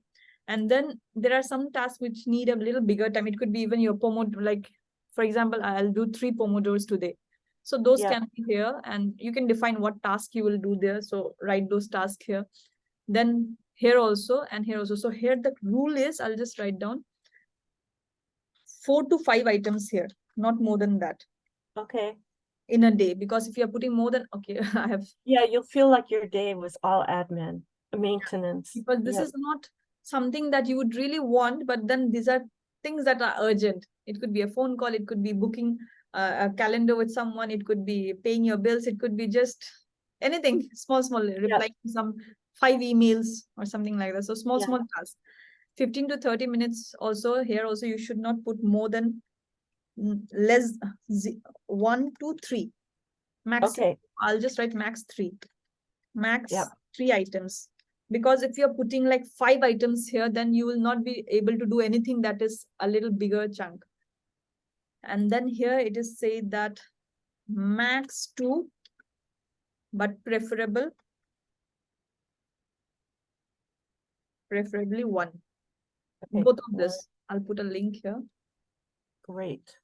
And then there are some tasks which need a little bigger time. It could be even your pomodoro, like for example, I'll do 3 pomodoros today. So those Yeah. can be here, and you can define what task you will do there. So write those tasks here. Then here also, and here also. So here the rule is, I'll just write down 4 to 5 items here, not more than that, Okay. in a day. Because if you're putting more than, okay, I have, Yeah, you'll feel like your day was all admin, maintenance. because this Yep. is not something that you would really want, but then these are things that are urgent. It could be a phone call, it could be booking a calendar with someone, it could be paying your bills, it could be just anything small, Yep. replying to some 5 emails or something like that. So small Yeah. tasks. 15 to 30 minutes also. Here also you should not put more than less 1 to 3 max. Okay, I'll just write max 3, max Yep. 3 items, because if you're putting like 5 items here, then you will not be able to do anything that is a little bigger chunk. And then here it is said that max 2, but preferably 1. Okay, Both of this, I'll put a link here. great.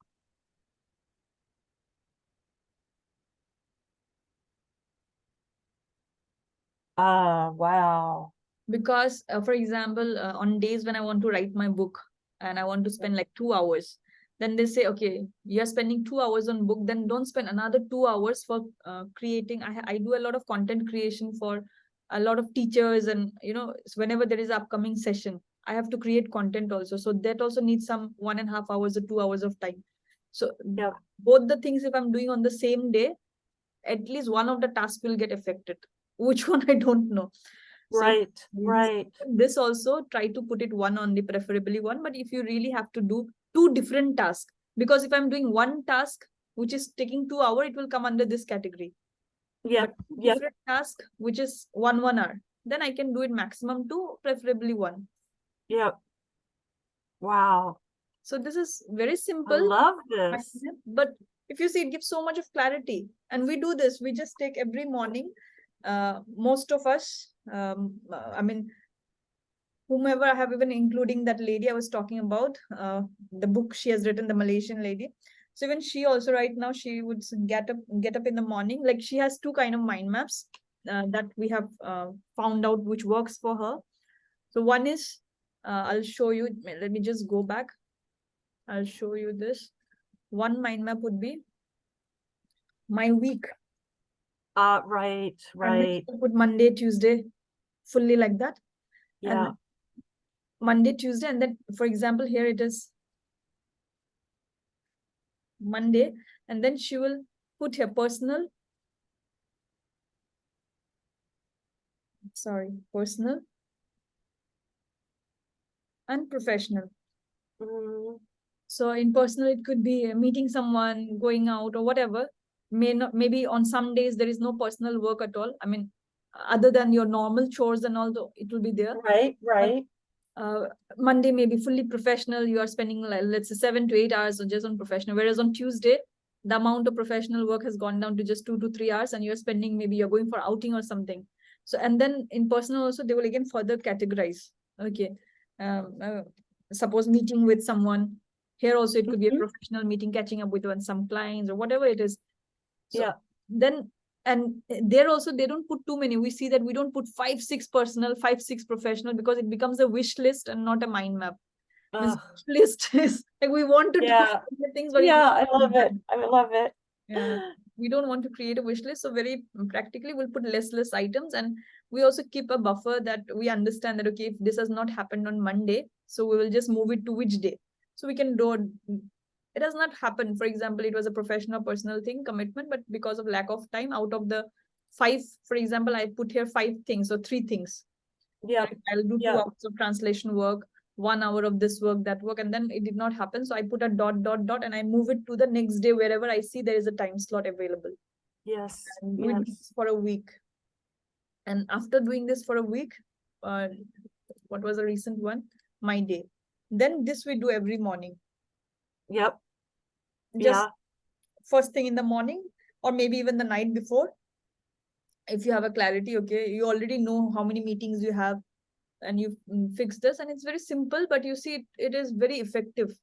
Wow. Because for example, on days when I want to write my book and I want to spend like 2 hours, then they say, okay, you're spending 2 hours on book, then don't spend another 2 hours for creating. I do a lot of content creation for a lot of teachers, and whenever there is an upcoming session, I have to create content also, so that also needs some 1.5 hours or 2 hours of time. So Yep. both the things, if I'm doing on the same day, at least one of the tasks will get affected. Which one, I don't know. So Right. this also, try to put it one only, preferably one. But if you really have to do 2 different tasks, because if I'm doing one task which is taking 2 hours, it will come under this category. Yeah, But yeah, different task which is 1 hour, then I can do it maximum 2, preferably 1. yeah. Wow. So this is very I simple, love this. but if you see, it gives so much of clarity. And we do this, we just take every morning, most of us, I mean, whomever I have, even including that lady I was talking about, the book she has written, the Malaysian lady. So even she also right now, she would get up in the morning. Like, she has 2 kind of mind maps that we have found out which works for her. So one is, I'll show you. Let me just go back. I'll show you this. One mind map would be my week. Right. And then you put Monday, Tuesday, fully like that. Yeah. And Monday, Tuesday, and then, for example, here it is Monday, and then she will put her personal, personal and professional. Mm, So in personal, it could be meeting someone, going out, or whatever. Maybe on some days there is no personal work at all. I mean, other than your normal chores and all, it will be there. right. Monday may be fully professional. You are spending, let's say, 7 to 8 hours just on professional. Whereas on Tuesday, the amount of professional work has gone down to just 2 to 3 hours, and you're spending, maybe you're going for outing or something. So, and then in personal also, they will again further categorize. Okay. Suppose meeting with someone. Here also, it could be a professional meeting, catching up with some clients or whatever it is. So Yeah. then, and there also, they don't put too many. We see that we don't put 5, 6 personal, 5, 6 professional, because it becomes a wish list and not a mind map. This list is like, we want to do things, but I love it. I love it. Yeah, we don't want to create a wish list. So very practically, we'll put less items, and we also keep a buffer that we understand that, okay, if this has not happened on Monday, so we will just move it to which day. So we can do it. Has not happened. For example, it was a professional, personal thing, commitment, but because of lack of time, out of the 5, for example, I put here 5 things or 3 things. Yeah. I'll do 2 hours of translation work, 1 hour of this work, that work, and then it did not happen. So I put a ... and I move it to the next day wherever I see there is a time slot available. Yes. And we do this for a week. And after doing this for a week, what was the recent one? My day. Then this we do every morning. Yep. Just first thing in the morning, or maybe even the night before. If you have a clarity, okay, you already know how many meetings you have, and you fix this, and it's very simple, but you see, it is very effective.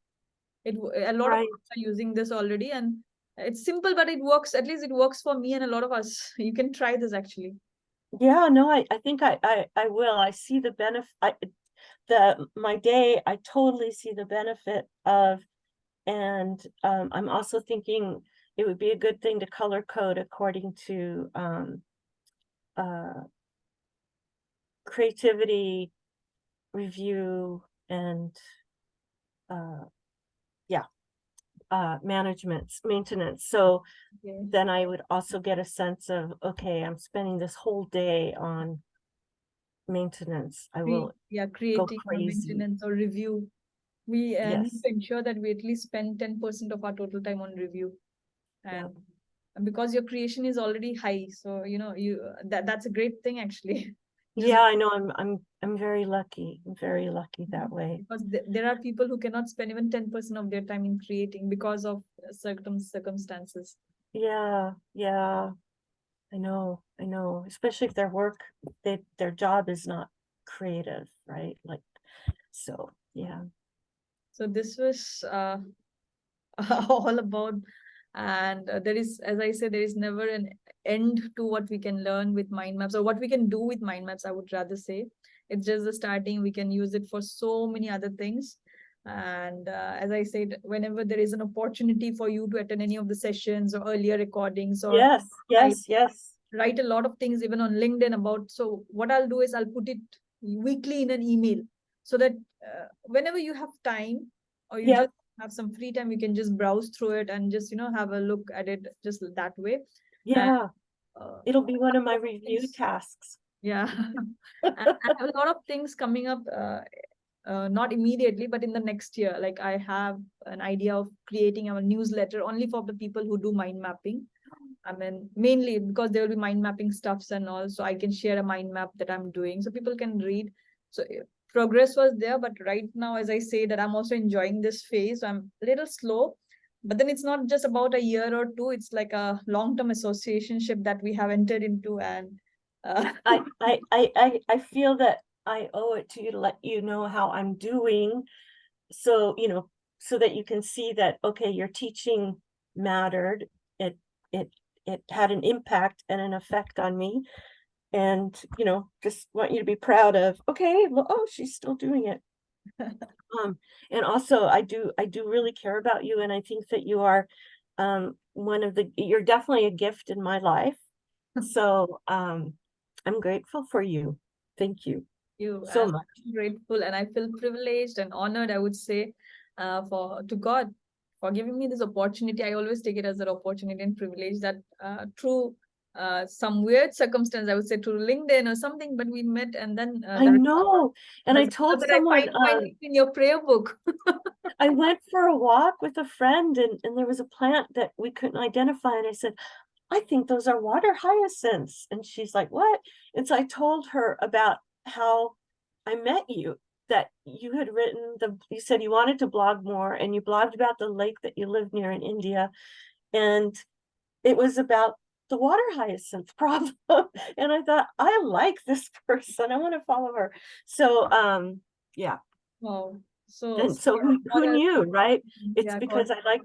A lot of us are using this already, and it's simple, but it works. At least it works for me and a lot of us. You can try this actually. Yeah, no, I think I will. I see the benefit. My day, I totally see the benefit of, and I'm also thinking it would be a good thing to color code according to creativity, review, and maintenance. So then I would also get a sense of, okay, I'm spending this whole day on maintenance. I will go creating or crazy. maintenance or review. We need Yes. to ensure that we at least spend 10% of our total time on review. Yeah. And because your creation is already high, so that's a great thing actually. Just Yeah, I know. I'm very lucky. I'm very lucky that way. because there are people who cannot spend even 10% of their time in creating because of circumstances. Yeah, yeah. I know. Especially if their work, their job is not creative, right? Like, so yeah. So this was all about, and there is, as I say, there is never an end to what we can learn with mind maps, or what we can do with mind maps, I would rather say. It's just the starting. We can use it for so many other things. And as I said, whenever there is an opportunity for you to attend any of the sessions or earlier recordings, or Yes, I yes. write a lot of things even on LinkedIn about. So what I'll do is I'll put it weekly in an email, so that whenever you have time, or you Yeah, just have some free time, you can just browse through it and just have a look at it just that way. And yeah. uh, It'll be one of my lot of review things, tasks. yeah. And I have a lot of things coming up, not immediately, but in the next year. Like, I have an idea of creating a newsletter only for the people who do mind mapping. I mean, mainly because there will be mind mapping stuffs and all, so I can share a mind map that I'm doing so people can read. So progress was there, but right now, as I say, that I'm also enjoying this phase. So I'm a little slow, but then it's not just about a year or two. It's like a long-term associationship that we have entered into, and I feel that I owe it to you to let you know how I'm doing. So, so that you can see that, okay, your teaching mattered. It, it, it had an impact and an effect on me. And, just want you to be proud of, okay, well, oh, she's still doing it. And also I do really care about you. And I think that you are, you're definitely a gift in my life. So, I'm grateful for you. Thank you you, so and much. I'm grateful, and I feel privileged and honored, I would say, for to God for giving me this opportunity. I always take it as an opportunity and privilege that through some weird circumstance, I would say through LinkedIn or something, but we met, and then I know. And I doesn't matter told that I someone, find my name in your prayer book. I went for a walk with a friend, and there was a plant that we couldn't identify. And I said, I think those are water hyacinths. And she's like, what? And so I told her about how I met you, that you had you said you wanted to blog more, and you blogged about the lake that you lived near in India. And it was about the water hyacinth problem. And I thought, I like this person. I want to follow her. So, yeah. Wow. So, And so yeah, God who has, knew, right? It's yeah, God. because I like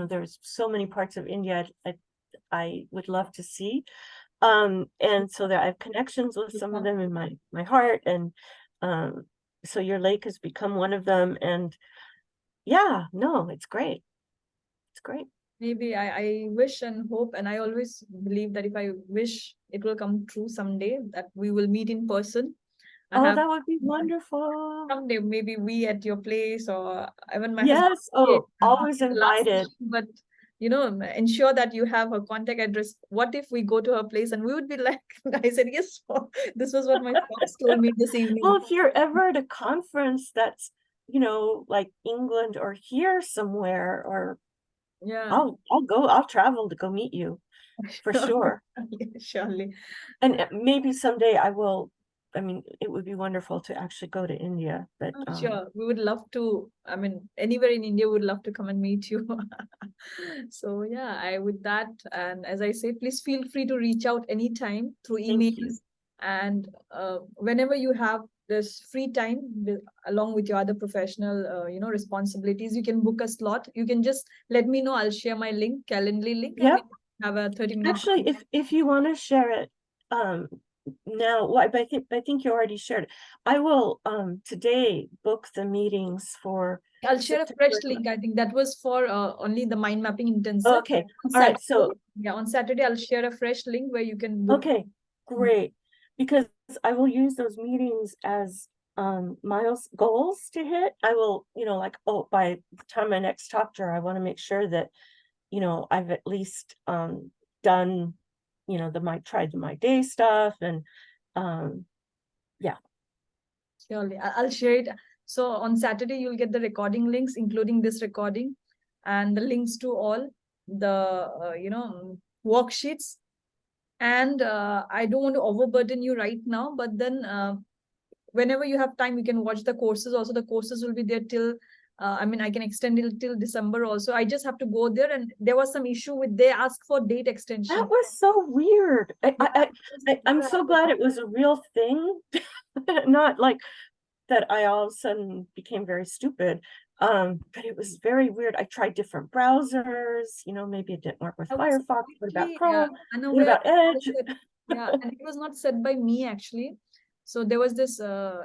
there's so many parts of India I would love to see. And so that I have connections with some of them in my heart. And so your lake has become one of them. And yeah, no, it's great. It's great. Maybe I wish and hope, and I always believe that if I wish, it will come true someday, that we will meet in person. I Oh, have that would be wonderful. someday, maybe we at your place, or even my husband. Yes. Oh, always The last invited. question, but ensure that you have her contact address. What if we go to her place and we would be like, I said, yes, this was what my spouse told me this evening. Well, if you're ever at a conference that's, like England or here somewhere, or Yeah. I'll travel to go meet you for sure. Surely. And maybe someday I will. I mean, it would be wonderful to actually go to India, but Sure, we would love to. I mean, anywhere in India, would love to come and meet you. So yeah, I with that, and as I say, please feel free to reach out anytime through thank you. emails, and whenever you have this free time, along with your other professional, responsibilities, you can book a slot. You can just let me know. I'll share my link, Calendly link, and we Yep. have a 30-minute. Actually, if you want to share it, now, well, I think you already shared it. I will today book the meetings for I'll share a fresh September. link. I think that was for only the mind mapping intensive. Okay. On All right. Saturday, So, yeah, on Saturday, I'll share a fresh link where you can book. okay, great. Because I will use those meetings as goals to hit. I will, like, oh, by the time I next talk to her, I want to make sure that, I've at least done you know, tried the My Day stuff, and Surely, I'll share it. So on Saturday, you'll get the recording links, including this recording, and the links to all the worksheets. And I don't want to overburden you right now, but then whenever you have time, you can watch the courses. Also, the courses will be there till. I mean, I can extend it till December also. I just have to go there, and there was some issue with they asked for date extension. that was so weird. I'm so glad it was a real thing, not like that I all of a sudden became very stupid. But it was very weird. I tried different browsers, you know, maybe it didn't work with I was Firefox. What about completely, Chrome? What unaware. about Edge? Yeah, and it was not said by me actually. So there was this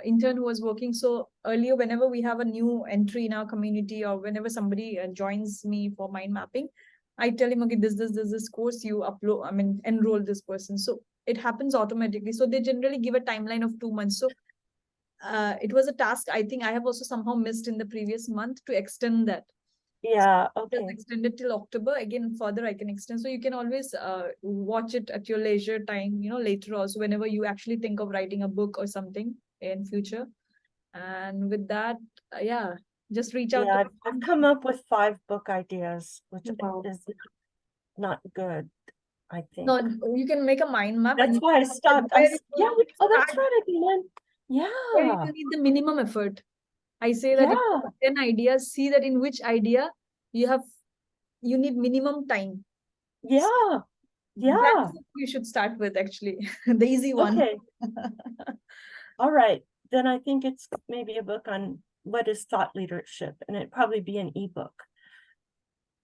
intern who was working. So earlier, whenever we have a new entry in our community, or whenever somebody joins me for mind mapping, I tell him, okay, this course you upload, I mean, enroll this person. So it happens automatically. So they generally give a timeline of 2 months. So it was a task I think I have also somehow missed in the previous month to extend that. Yeah, Just okay. extended till October. Again, further I can extend. So you can always watch it at your leisure time, you know, later also, whenever you actually think of writing a book or something in future. And with that, yeah, just reach out Yeah, to I've come up with 5 book ideas, which Wow. is not good, I think. No, you can make a mind map. That's and why I stopped. where Yeah, you oh, that's start, right. I can learn. where Yeah, you need the minimum effort. I say that if you yeah, have 10 ideas, see that in which idea you need minimum time. yeah, yeah. That's what you should start with, actually. The easy one. Okay, all right. Then I think it's maybe a book on what is thought leadership, and it'd probably be an ebook.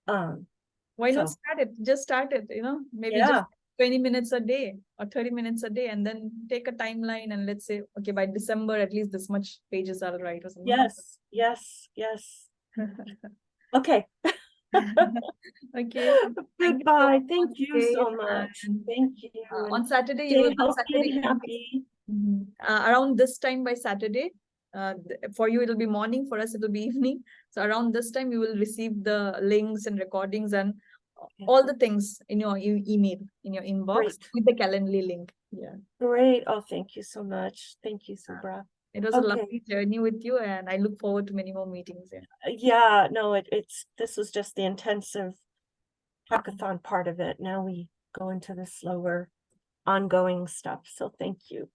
Why not So start it? Just start it, you know, maybe yeah, just 20 minutes a day or 30 minutes a day, and then take a timeline and let's say, okay, by December, at least this much pages I'll write or something. yes, yes, yes. Okay. Okay. Thank you so Goodbye. much, Thank you Kate. so much. And Thank you. And on Saturday, stay on healthy Saturday and evening, happy. around this time by Saturday, for you, it'll be morning. For us, it'll be evening. So around this time, you will receive the links and recordings and all the things in your email, in your inbox, Great. with the Calendly link. Yeah. Great. Oh, thank you so much. Thank you, Subra. It was a Okay. lovely journey with you, and I look forward to many more meetings. Yeah. Yeah, no, this was just the intensive hackathon part of it. Now we go into the slower ongoing stuff. So thank you.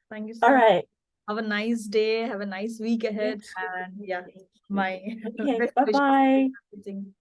Thank you so All much. right. Have a nice day. Have a nice week ahead. You too. And yeah, Thank you. my Okay, best wishes for bye-bye. everything.